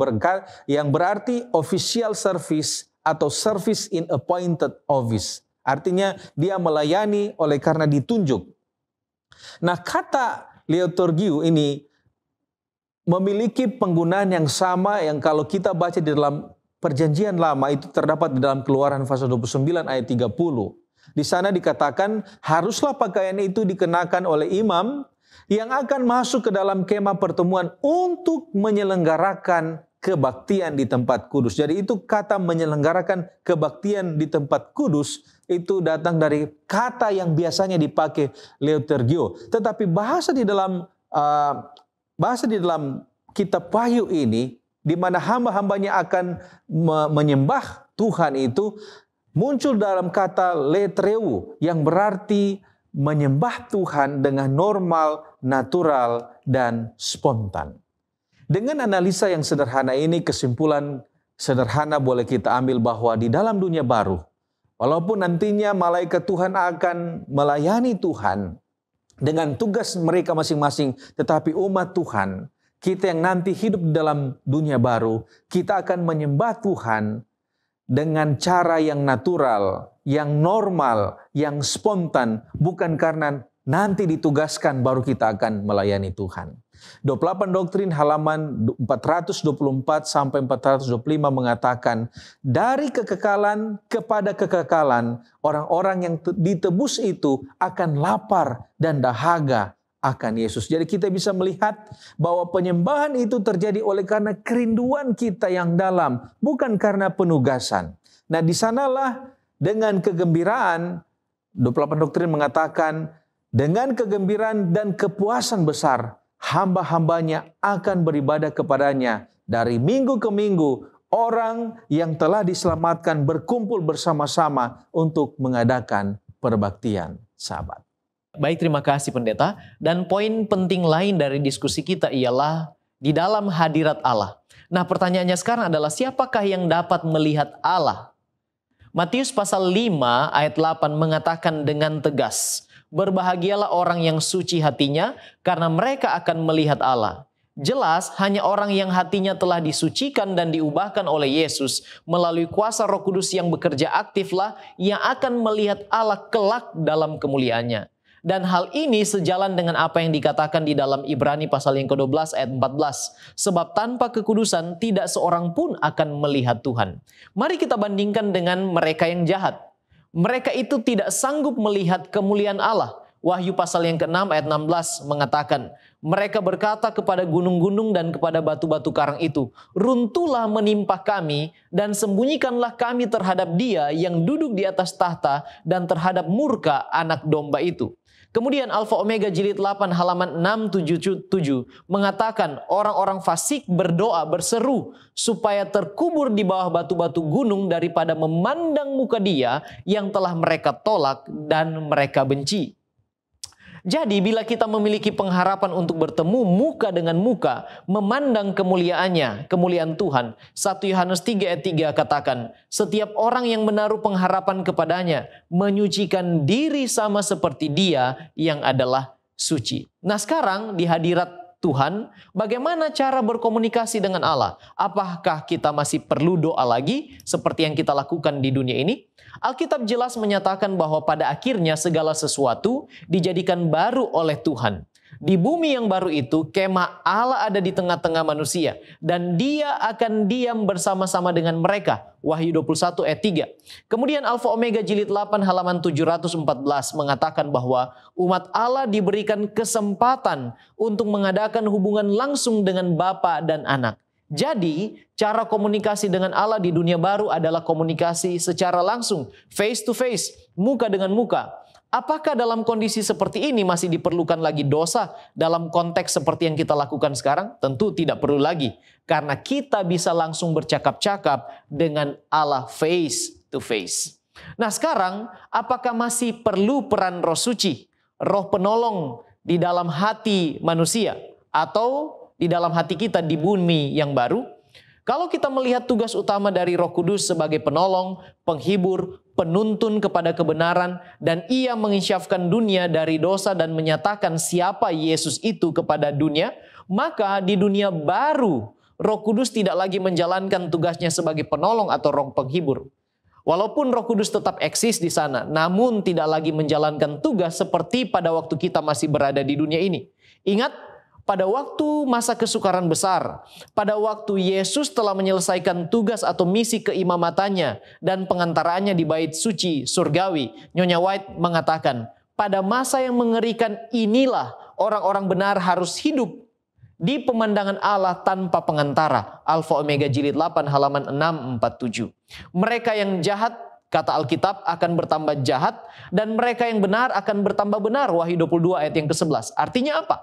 berarti official service atau service in appointed office. Artinya dia melayani oleh karena ditunjuk. Nah, kata liturgio ini memiliki penggunaan yang sama yang kalau kita baca di dalam Perjanjian Lama itu terdapat di dalam Keluaran pasal 29 ayat 30. Di sana dikatakan haruslah pakaian itu dikenakan oleh imam yang akan masuk ke dalam kemah pertemuan untuk menyelenggarakan kebaktian di tempat kudus. Jadi itu kata menyelenggarakan kebaktian di tempat kudus itu datang dari kata yang biasanya dipakai liturgio. Tetapi bahasa di dalam kitab Wahyu ini, di mana hamba-hambanya akan menyembah Tuhan itu, muncul dalam kata letreu yang berarti menyembah Tuhan dengan normal, natural, dan spontan. Dengan analisa yang sederhana ini, kesimpulan sederhana boleh kita ambil bahwa di dalam dunia baru, walaupun nantinya malaikat Tuhan akan melayani Tuhan dengan tugas mereka masing-masing, tetapi umat Tuhan, kita yang nanti hidup di dalam dunia baru, kita akan menyembah Tuhan dengan cara yang natural, yang normal, yang spontan, bukan karena nanti ditugaskan baru kita akan melayani Tuhan. 28 Doktrin halaman 424 sampai 425 mengatakan, dari kekekalan kepada kekekalan, orang-orang yang ditebus itu akan lapar dan dahaga akan Yesus. Jadi kita bisa melihat bahwa penyembahan itu terjadi oleh karena kerinduan kita yang dalam, bukan karena penugasan. Nah, di sanalah dengan kegembiraan, 28 Doktrin mengatakan, dengan kegembiraan dan kepuasan besar, hamba-hambanya akan beribadah kepadanya. Dari minggu ke minggu, orang yang telah diselamatkan berkumpul bersama-sama untuk mengadakan perbaktian Sabat. Baik, terima kasih pendeta. Dan poin penting lain dari diskusi kita ialah di dalam hadirat Allah. Nah, pertanyaannya sekarang adalah siapakah yang dapat melihat Allah? Matius pasal 5 ayat 8 mengatakan dengan tegas, berbahagialah orang yang suci hatinya, karena mereka akan melihat Allah. Jelas, hanya orang yang hatinya telah disucikan dan diubahkan oleh Yesus melalui kuasa Roh Kudus yang bekerja aktiflah yang akan melihat Allah kelak dalam kemuliaannya. Dan hal ini sejalan dengan apa yang dikatakan di dalam Ibrani pasal yang ke-12 ayat 14. Sebab tanpa kekudusan tidak seorang pun akan melihat Tuhan. Mari kita bandingkan dengan mereka yang jahat. Mereka itu tidak sanggup melihat kemuliaan Allah. Wahyu pasal yang ke-6 ayat 16 mengatakan, mereka berkata kepada gunung-gunung dan kepada batu-batu karang itu, runtuhlah menimpa kami dan sembunyikanlah kami terhadap Dia yang duduk di atas tahta dan terhadap murka anak domba itu. Kemudian Alfa Omega jilid 8 halaman 677 mengatakan orang-orang fasik berdoa berseru supaya terkubur di bawah batu-batu gunung daripada memandang muka Dia yang telah mereka tolak dan mereka benci. Jadi bila kita memiliki pengharapan untuk bertemu muka dengan muka, memandang kemuliaannya, kemuliaan Tuhan. 1 Yohanes 3 ayat 3 katakan, setiap orang yang menaruh pengharapan kepadanya, menyucikan diri sama seperti Dia yang adalah suci. Nah, sekarang di hadirat Tuhan, bagaimana cara berkomunikasi dengan Allah? Apakah kita masih perlu doa lagi seperti yang kita lakukan di dunia ini? Alkitab jelas menyatakan bahwa pada akhirnya segala sesuatu dijadikan baru oleh Tuhan. Di bumi yang baru itu, kemah Allah ada di tengah-tengah manusia. Dan Dia akan diam bersama-sama dengan mereka. Wahyu 21 ayat 3. Kemudian Alfa Omega jilid 8 halaman 714 mengatakan bahwa umat Allah diberikan kesempatan untuk mengadakan hubungan langsung dengan Bapa dan Anak. Jadi, cara komunikasi dengan Allah di dunia baru adalah komunikasi secara langsung, face to face, muka dengan muka. Apakah dalam kondisi seperti ini masih diperlukan lagi dosa dalam konteks seperti yang kita lakukan sekarang? Tentu tidak perlu lagi. Karena kita bisa langsung bercakap-cakap dengan Allah face to face. Nah, sekarang apakah masih perlu peran Roh Suci, Roh Penolong di dalam hati manusia atau di dalam hati kita di bumi yang baru? Kalau kita melihat tugas utama dari Roh Kudus sebagai penolong, penghibur, penuntun kepada kebenaran, dan Ia menginsyafkan dunia dari dosa dan menyatakan siapa Yesus itu kepada dunia, maka di dunia baru Roh Kudus tidak lagi menjalankan tugasnya sebagai penolong atau roh penghibur. Walaupun Roh Kudus tetap eksis di sana, namun tidak lagi menjalankan tugas seperti pada waktu kita masih berada di dunia ini. Ingat, pada waktu masa kesukaran besar, pada waktu Yesus telah menyelesaikan tugas atau misi keimamatannya dan pengantaraannya di bait suci surgawi, Nyonya White mengatakan, pada masa yang mengerikan inilah orang-orang benar harus hidup di pemandangan Allah tanpa pengantara. Alfa Omega jilid 8 halaman 647. Mereka yang jahat, kata Alkitab, akan bertambah jahat, dan mereka yang benar akan bertambah benar. Wahyu 22 ayat yang ke-11. Artinya apa?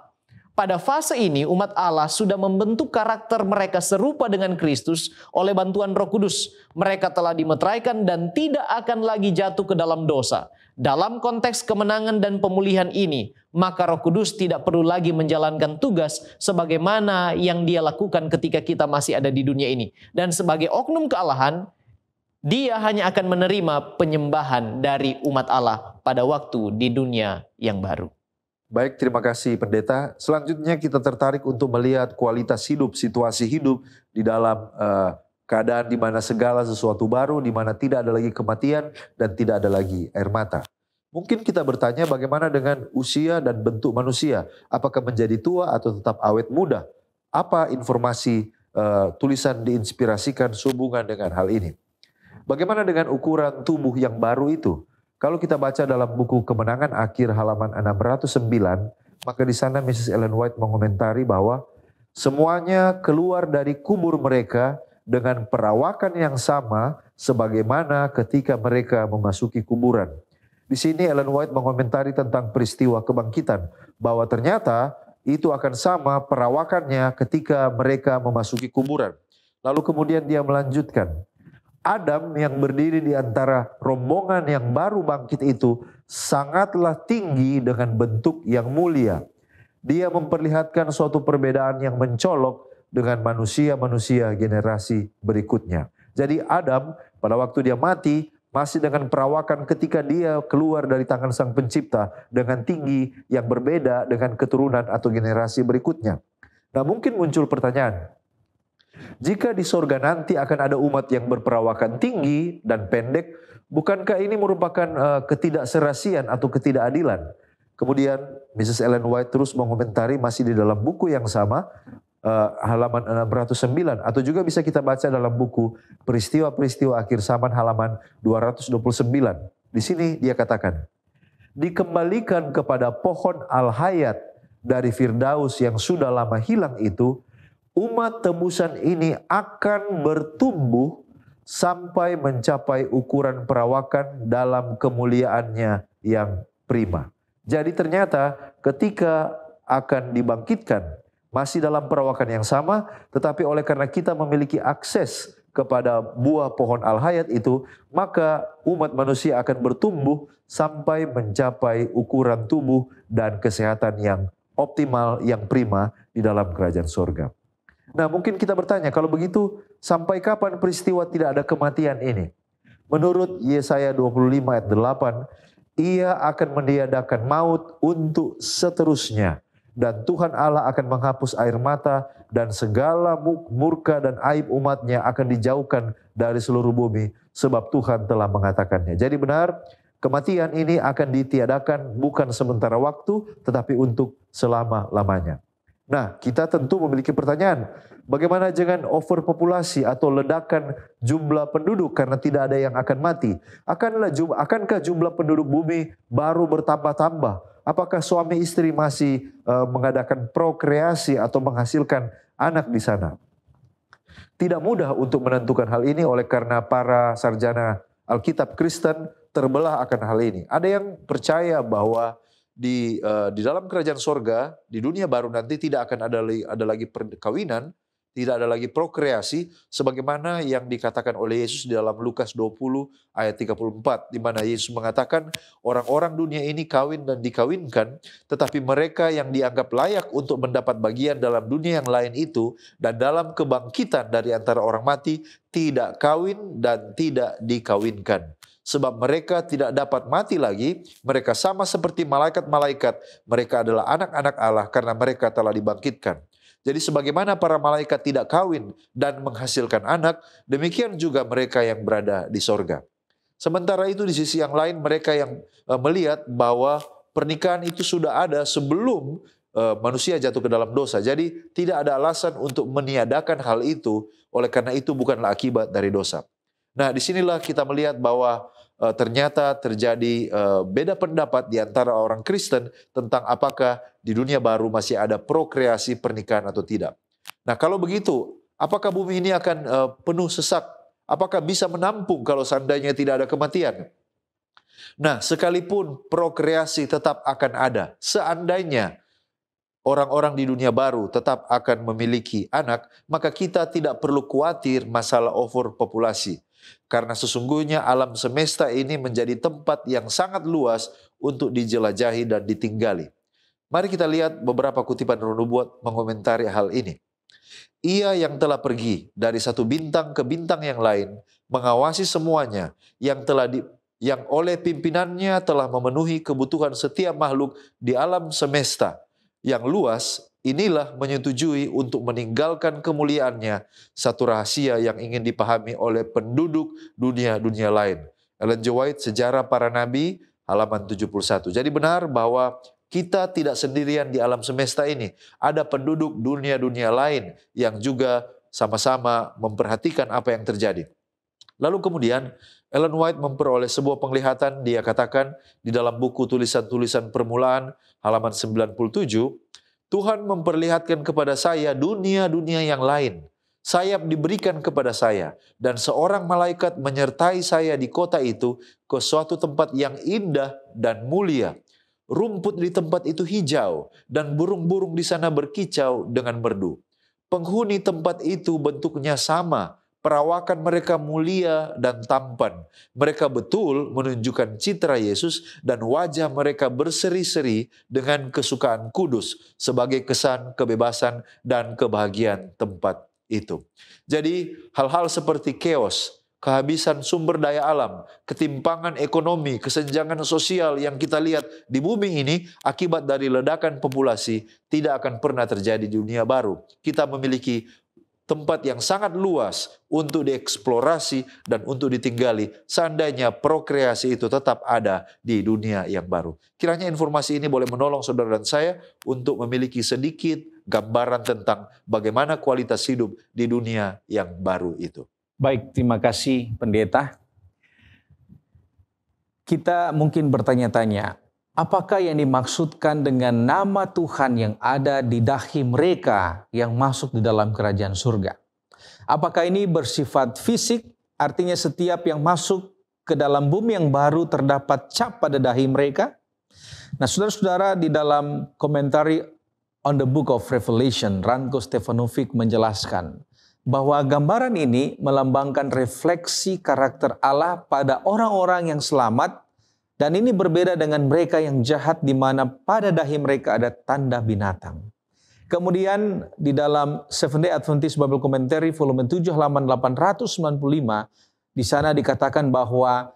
Pada fase ini umat Allah sudah membentuk karakter mereka serupa dengan Kristus oleh bantuan Roh Kudus. Mereka telah dimeteraikan dan tidak akan lagi jatuh ke dalam dosa. Dalam konteks kemenangan dan pemulihan ini, maka Roh Kudus tidak perlu lagi menjalankan tugas sebagaimana yang Dia lakukan ketika kita masih ada di dunia ini. Dan sebagai oknum kealahan, Dia hanya akan menerima penyembahan dari umat Allah pada waktu di dunia yang baru. Baik, terima kasih Pendeta. Selanjutnya kita tertarik untuk melihat kualitas hidup, situasi hidup di dalam keadaan di mana segala sesuatu baru, di mana tidak ada lagi kematian dan tidak ada lagi air mata. Mungkin kita bertanya bagaimana dengan usia dan bentuk manusia? Apakah menjadi tua atau tetap awet muda? Apa informasi tulisan diinspirasikan sehubungan dengan hal ini? Bagaimana dengan ukuran tubuh yang baru itu? Kalau kita baca dalam buku Kemenangan Akhir halaman 609, maka di sana Mrs. Ellen White mengomentari bahwa semuanya keluar dari kubur mereka dengan perawakan yang sama sebagaimana ketika mereka memasuki kuburan. Di sini Ellen White mengomentari tentang peristiwa kebangkitan, bahwa ternyata itu akan sama perawakannya ketika mereka memasuki kuburan. Lalu kemudian dia melanjutkan, Adam yang berdiri di antara rombongan yang baru bangkit itu sangatlah tinggi dengan bentuk yang mulia. Dia memperlihatkan suatu perbedaan yang mencolok dengan manusia-manusia generasi berikutnya. Jadi Adam pada waktu dia mati masih dengan perawakan ketika dia keluar dari tangan Sang Pencipta dengan tinggi yang berbeda dengan keturunan atau generasi berikutnya. Nah, mungkin muncul pertanyaan, jika di sorga nanti akan ada umat yang berperawakan tinggi dan pendek, bukankah ini merupakan ketidakserasian atau ketidakadilan? Kemudian Mrs. Ellen White terus mengomentari masih di dalam buku yang sama, halaman 609, atau juga bisa kita baca dalam buku Peristiwa-peristiwa Akhir Zaman halaman 229. Di sini dia katakan, dikembalikan kepada pohon al-hayat dari Firdaus yang sudah lama hilang itu, umat tebusan ini akan bertumbuh sampai mencapai ukuran perawakan dalam kemuliaannya yang prima. Jadi ternyata ketika akan dibangkitkan masih dalam perawakan yang sama, tetapi oleh karena kita memiliki akses kepada buah pohon al-hayat itu, maka umat manusia akan bertumbuh sampai mencapai ukuran tubuh dan kesehatan yang optimal, yang prima di dalam kerajaan surga. Nah, mungkin kita bertanya, kalau begitu sampai kapan peristiwa tidak ada kematian ini? Menurut Yesaya 25 ayat 8, Ia akan meniadakan maut untuk seterusnya. Dan Tuhan Allah akan menghapus air mata dan segala murka dan aib umatnya akan dijauhkan dari seluruh bumi sebab Tuhan telah mengatakannya. Jadi benar, kematian ini akan ditiadakan bukan sementara waktu tetapi untuk selama-lamanya. Nah, kita tentu memiliki pertanyaan, bagaimana dengan overpopulasi atau ledakan jumlah penduduk karena tidak ada yang akan mati? Akankah jumlah penduduk bumi baru bertambah-tambah? Apakah suami istri masih mengadakan prokreasi atau menghasilkan anak di sana? Tidak mudah untuk menentukan hal ini oleh karena para sarjana Alkitab Kristen terbelah akan hal ini. Ada yang percaya bahwa di dalam kerajaan sorga, di dunia baru nanti tidak akan ada lagi perkawinan, tidak ada lagi prokreasi, sebagaimana yang dikatakan oleh Yesus di dalam Lukas 20 ayat 34, di mana Yesus mengatakan orang-orang dunia ini kawin dan dikawinkan, tetapi mereka yang dianggap layak untuk mendapat bagian dalam dunia yang lain itu, dan dalam kebangkitan dari antara orang mati, tidak kawin dan tidak dikawinkan. Sebab mereka tidak dapat mati lagi, mereka sama seperti malaikat-malaikat, mereka adalah anak-anak Allah karena mereka telah dibangkitkan. Jadi sebagaimana para malaikat tidak kawin dan menghasilkan anak, demikian juga mereka yang berada di sorga. Sementara itu di sisi yang lain mereka yang melihat bahwa pernikahan itu sudah ada sebelum manusia jatuh ke dalam dosa. Jadi tidak ada alasan untuk meniadakan hal itu, oleh karena itu bukanlah akibat dari dosa. Nah, disinilah kita melihat bahwa ternyata terjadi beda pendapat di antara orang Kristen tentang apakah di dunia baru masih ada prokreasi pernikahan atau tidak. Nah, kalau begitu, apakah bumi ini akan penuh sesak? Apakah bisa menampung kalau seandainya tidak ada kematian? Nah, sekalipun prokreasi tetap akan ada, seandainya orang-orang di dunia baru tetap akan memiliki anak, maka kita tidak perlu khawatir masalah overpopulasi. Karena sesungguhnya alam semesta ini menjadi tempat yang sangat luas untuk dijelajahi dan ditinggali. Mari kita lihat beberapa kutipan Roh Nubuat mengomentari hal ini. Ia yang telah pergi dari satu bintang ke bintang yang lain, mengawasi semuanya, yang oleh pimpinannya telah memenuhi kebutuhan setiap makhluk di alam semesta yang luas. Inilah menyetujui untuk meninggalkan kemuliaannya, satu rahasia yang ingin dipahami oleh penduduk dunia-dunia lain. Ellen G. White, Sejarah Para Nabi, halaman 71. Jadi benar bahwa kita tidak sendirian di alam semesta ini. Ada penduduk dunia-dunia lain yang juga sama-sama memperhatikan apa yang terjadi. Lalu kemudian Ellen White memperoleh sebuah penglihatan. Dia katakan di dalam buku tulisan-tulisan permulaan halaman 97, Tuhan memperlihatkan kepada saya dunia-dunia yang lain. Sayap diberikan kepada saya dan seorang malaikat menyertai saya di kota itu ke suatu tempat yang indah dan mulia. Rumput di tempat itu hijau dan burung-burung di sana berkicau dengan merdu. Penghuni tempat itu bentuknya sama. Perawakan mereka mulia dan tampan. Mereka betul menunjukkan citra Yesus dan wajah mereka berseri-seri dengan kesukaan kudus sebagai kesan kebebasan dan kebahagiaan tempat itu. Jadi hal-hal seperti chaos, kehabisan sumber daya alam, ketimpangan ekonomi, kesenjangan sosial yang kita lihat di bumi ini akibat dari ledakan populasi tidak akan pernah terjadi di dunia baru. Kita memiliki tempat yang sangat luas untuk dieksplorasi dan untuk ditinggali seandainya prokreasi itu tetap ada di dunia yang baru. Kiranya informasi ini boleh menolong saudara dan saya untuk memiliki sedikit gambaran tentang bagaimana kualitas hidup di dunia yang baru itu. Baik, terima kasih Pendeta. Kita mungkin bertanya-tanya, apakah yang dimaksudkan dengan nama Tuhan yang ada di dahi mereka yang masuk di dalam kerajaan surga? Apakah ini bersifat fisik, artinya setiap yang masuk ke dalam bumi yang baru terdapat cap pada dahi mereka? Nah, saudara-saudara, di dalam komentari on the Book of Revelation, Ranko Stefanovic menjelaskan bahwa gambaran ini melambangkan refleksi karakter Allah pada orang-orang yang selamat. Dan ini berbeda dengan mereka yang jahat di mana pada dahi mereka ada tanda binatang. Kemudian di dalam Seventh-day Adventist Bible Commentary volume 7 halaman 895, di sana dikatakan bahwa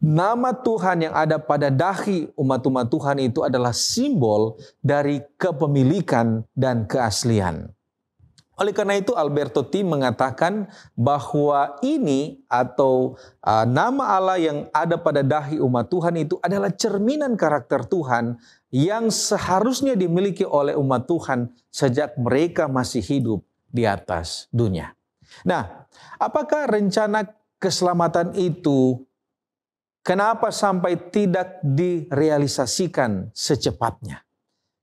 nama Tuhan yang ada pada dahi umat-umat Tuhan itu adalah simbol dari kepemilikan dan keaslian. Oleh karena itu Alberto T. mengatakan bahwa ini atau nama Allah yang ada pada dahi umat Tuhan itu adalah cerminan karakter Tuhan yang seharusnya dimiliki oleh umat Tuhan sejak mereka masih hidup di atas dunia. Nah, apakah rencana keselamatan itu kenapa sampai tidak direalisasikan secepatnya?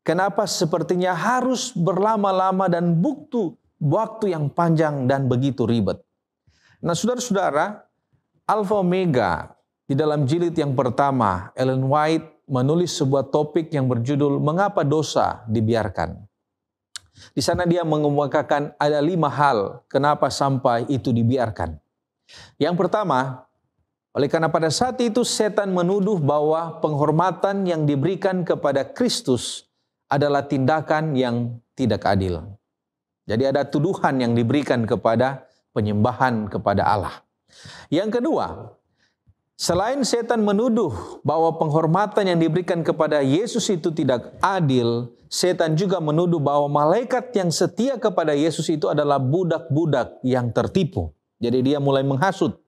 Kenapa sepertinya harus berlama-lama dan butuh waktu yang panjang dan begitu ribet? Nah, saudara-saudara, Alfa Omega di dalam jilid yang pertama, Ellen White menulis sebuah topik yang berjudul Mengapa Dosa Dibiarkan. Di sana dia mengemukakan ada 5 hal kenapa sampai itu dibiarkan. Yang pertama, oleh karena pada saat itu setan menuduh bahwa penghormatan yang diberikan kepada Kristus adalah tindakan yang tidak adil. Jadi ada tuduhan yang diberikan kepada penyembahan kepada Allah. Yang kedua, selain setan menuduh bahwa penghormatan yang diberikan kepada Yesus itu tidak adil, setan juga menuduh bahwa malaikat yang setia kepada Yesus itu adalah budak-budak yang tertipu. Jadi dia mulai menghasut.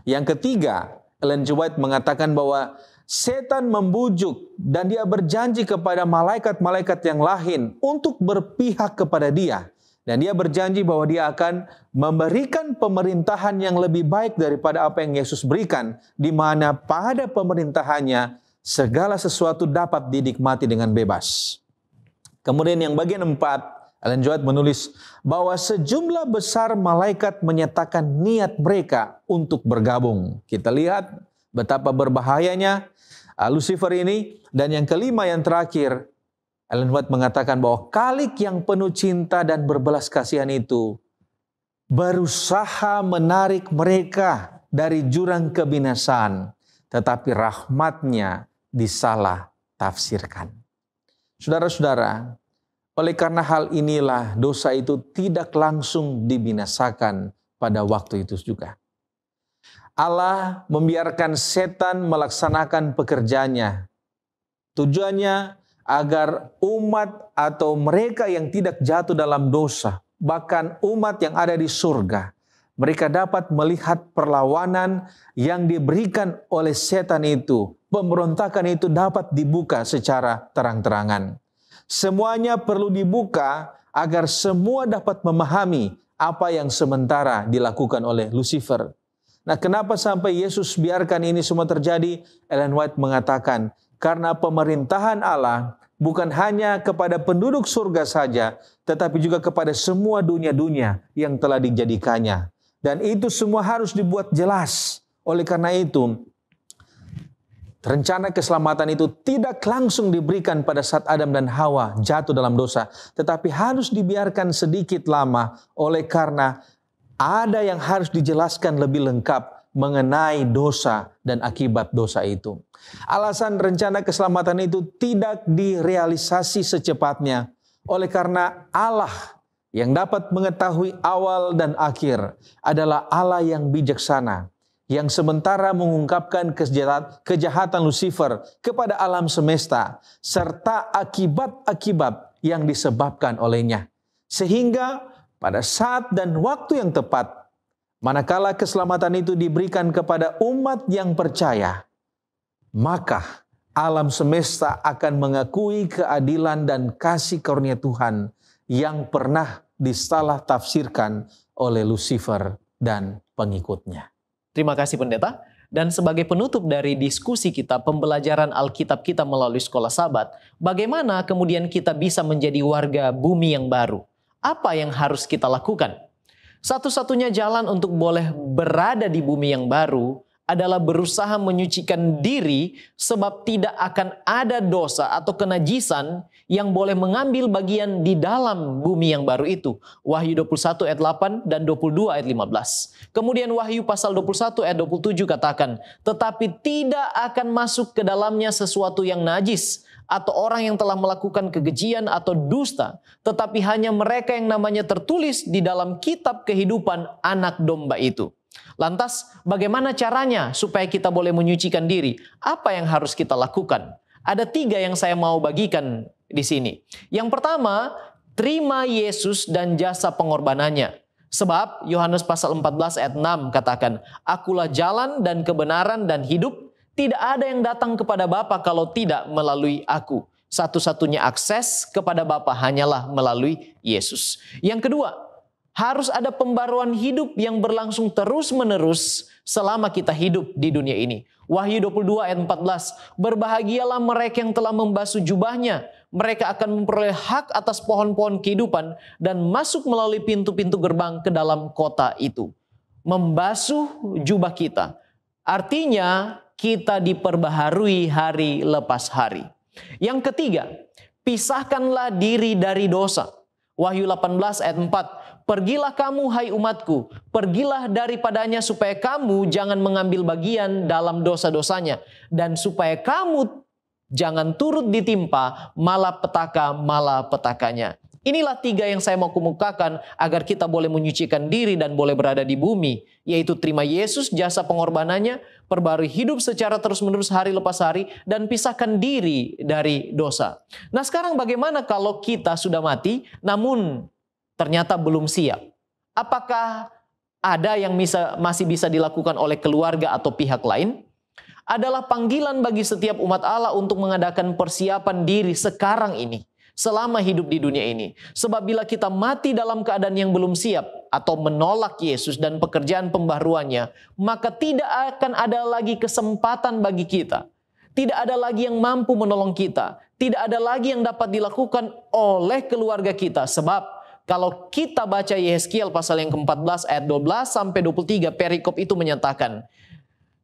Yang ketiga, Ellen G. White mengatakan bahwa setan membujuk dan dia berjanji kepada malaikat-malaikat yang lain untuk berpihak kepada dia. Dan dia berjanji bahwa dia akan memberikan pemerintahan yang lebih baik daripada apa yang Yesus berikan, di mana pada pemerintahannya segala sesuatu dapat dinikmati dengan bebas. Kemudian yang bagian 4, Ellen G. White menulis bahwa sejumlah besar malaikat menyatakan niat mereka untuk bergabung. Kita lihat betapa berbahayanya Lucifer ini. Dan yang kelima, yang terakhir, Ellen White mengatakan bahwa Khalik yang penuh cinta dan berbelas kasihan itu berusaha menarik mereka dari jurang kebinasaan, tetapi rahmatnya disalah tafsirkan. Saudara-saudara, oleh karena hal inilah dosa itu tidak langsung dibinasakan pada waktu itu juga. Allah membiarkan setan melaksanakan pekerjaannya. Tujuannya agar umat atau mereka yang tidak jatuh dalam dosa, bahkan umat yang ada di surga, mereka dapat melihat perlawanan yang diberikan oleh setan itu. Pemberontakan itu dapat dibuka secara terang-terangan. Semuanya perlu dibuka agar semua dapat memahami apa yang sementara dilakukan oleh Lucifer. Nah, kenapa sampai Yesus biarkan ini semua terjadi? Ellen White mengatakan, karena pemerintahan Allah bukan hanya kepada penduduk surga saja, tetapi juga kepada semua dunia-dunia yang telah dijadikannya. Dan itu semua harus dibuat jelas. Oleh karena itu, rencana keselamatan itu tidak langsung diberikan pada saat Adam dan Hawa jatuh dalam dosa, tetapi harus dibiarkan sedikit lama oleh karena ada yang harus dijelaskan lebih lengkap mengenai dosa dan akibat dosa itu. Alasan rencana keselamatan itu tidak direalisasi secepatnya oleh karena Allah yang dapat mengetahui awal dan akhir adalah Allah yang bijaksana, yang sementara mengungkapkan kejahatan Lucifer kepada alam semesta serta akibat-akibat yang disebabkan olehnya. Sehingga pada saat dan waktu yang tepat, manakala keselamatan itu diberikan kepada umat yang percaya, maka alam semesta akan mengakui keadilan dan kasih karunia Tuhan yang pernah disalah tafsirkan oleh Lucifer dan pengikutnya. Terima kasih Pendeta. Dan sebagai penutup dari diskusi kita, pembelajaran Alkitab kita melalui Sekolah Sabat, bagaimana kemudian kita bisa menjadi warga bumi yang baru? Apa yang harus kita lakukan? Satu-satunya jalan untuk boleh berada di bumi yang baru adalah berusaha menyucikan diri, sebab tidak akan ada dosa atau kenajisan yang boleh mengambil bagian di dalam bumi yang baru itu. Wahyu 21 ayat 8 dan 22 ayat 15. Kemudian Wahyu pasal 21 ayat 27 katakan, tetapi tidak akan masuk ke dalamnya sesuatu yang najis, atau orang yang telah melakukan kekejian atau dusta, tetapi hanya mereka yang namanya tertulis di dalam kitab kehidupan anak domba itu. Lantas bagaimana caranya supaya kita boleh menyucikan diri? Apa yang harus kita lakukan? Ada 3 yang saya mau bagikan di sini. Yang pertama, terima Yesus dan jasa pengorbanannya. Sebab Yohanes pasal 14 ayat 6 katakan, akulah jalan dan kebenaran dan hidup. Tidak ada yang datang kepada Bapa kalau tidak melalui aku. Satu-satunya akses kepada Bapa hanyalah melalui Yesus. Yang kedua, harus ada pembaruan hidup yang berlangsung terus-menerus selama kita hidup di dunia ini. Wahyu 22 ayat 14, berbahagialah mereka yang telah membasuh jubahnya. Mereka akan memperoleh hak atas pohon-pohon kehidupan dan masuk melalui pintu-pintu gerbang ke dalam kota itu. Membasuh jubah kita. Artinya kita diperbaharui hari lepas hari. Yang ketiga, pisahkanlah diri dari dosa. Wahyu 18 ayat 4, pergilah kamu hai umatku, pergilah daripadanya supaya kamu jangan mengambil bagian dalam dosa-dosanya, dan supaya kamu jangan turut ditimpa malapetaka-malapetakanya. Inilah 3 yang saya mau kemukakan agar kita boleh menyucikan diri dan boleh berada di bumi, yaitu terima Yesus, jasa pengorbanannya, perbarui hidup secara terus-menerus hari lepas hari, dan pisahkan diri dari dosa. Nah sekarang bagaimana kalau kita sudah mati namun ternyata belum siap? Apakah ada yang masih bisa dilakukan oleh keluarga atau pihak lain? adalah panggilan bagi setiap umat Allah untuk mengadakan persiapan diri sekarang ini, selama hidup di dunia ini. Sebab bila kita mati dalam keadaan yang belum siap atau menolak Yesus dan pekerjaan pembaharuannya, maka tidak akan ada lagi kesempatan bagi kita. Tidak ada lagi yang mampu menolong kita. Tidak ada lagi yang dapat dilakukan oleh keluarga kita. Sebab kalau kita baca Yehezkiel pasal yang ke-14 ayat 12 sampai 23, perikop itu menyatakan,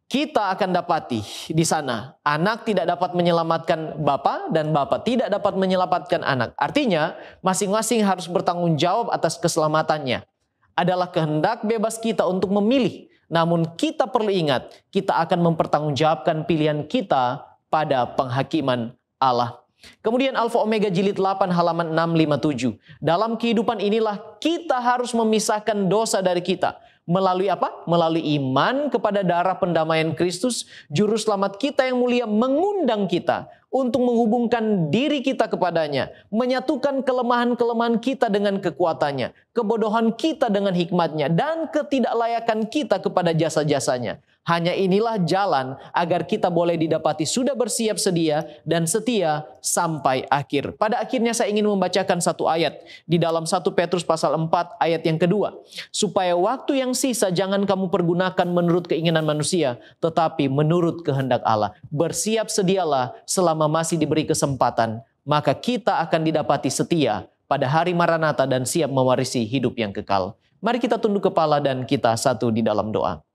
kita akan dapati di sana anak tidak dapat menyelamatkan bapa dan bapa tidak dapat menyelamatkan anak. Artinya masing-masing harus bertanggung jawab atas keselamatannya. Adalah kehendak bebas kita untuk memilih. Namun kita perlu ingat, kita akan mempertanggungjawabkan pilihan kita pada penghakiman Allah. Kemudian Alfa Omega jilid 8 halaman 657. Dalam kehidupan inilah kita harus memisahkan dosa dari kita. Melalui apa? Melalui iman kepada darah pendamaian Kristus, juru selamat kita yang mulia mengundang kita untuk menghubungkan diri kita kepadanya, menyatukan kelemahan-kelemahan kita dengan kekuatannya, kebodohan kita dengan hikmatnya, dan ketidaklayakan kita kepada jasa-jasanya. Hanya inilah jalan agar kita boleh didapati sudah bersiap sedia dan setia sampai akhir. Pada akhirnya saya ingin membacakan satu ayat di dalam 1 Petrus pasal 4 ayat yang kedua. Supaya waktu yang sisa jangan kamu pergunakan menurut keinginan manusia, tetapi menurut kehendak Allah. Bersiap sedialah selama masih diberi kesempatan, maka kita akan didapati setia pada hari Maranatha dan siap mewarisi hidup yang kekal. Mari kita tunduk kepala dan kita satu di dalam doa.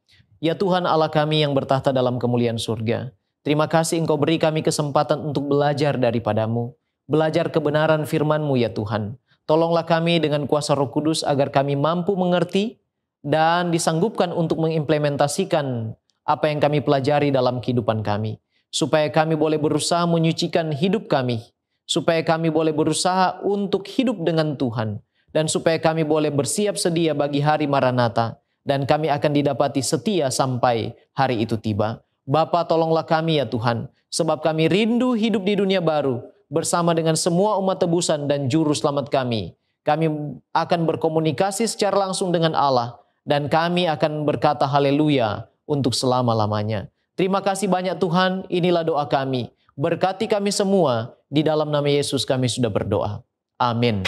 Ya Tuhan Allah kami yang bertahta dalam kemuliaan surga, terima kasih Engkau beri kami kesempatan untuk belajar daripadamu, belajar kebenaran firman-Mu ya Tuhan. Tolonglah kami dengan kuasa Roh Kudus agar kami mampu mengerti dan disanggupkan untuk mengimplementasikan apa yang kami pelajari dalam kehidupan kami. Supaya kami boleh berusaha menyucikan hidup kami, supaya kami boleh berusaha untuk hidup dengan Tuhan, dan supaya kami boleh bersiap sedia bagi hari Maranatha. Dan kami akan didapati setia sampai hari itu tiba. Bapa, tolonglah kami ya Tuhan, sebab kami rindu hidup di dunia baru bersama dengan semua umat tebusan dan juru selamat kami. Kami akan berkomunikasi secara langsung dengan Allah dan kami akan berkata haleluya untuk selama-lamanya. Terima kasih banyak Tuhan, inilah doa kami. Berkati kami semua, di dalam nama Yesus kami sudah berdoa. Amin.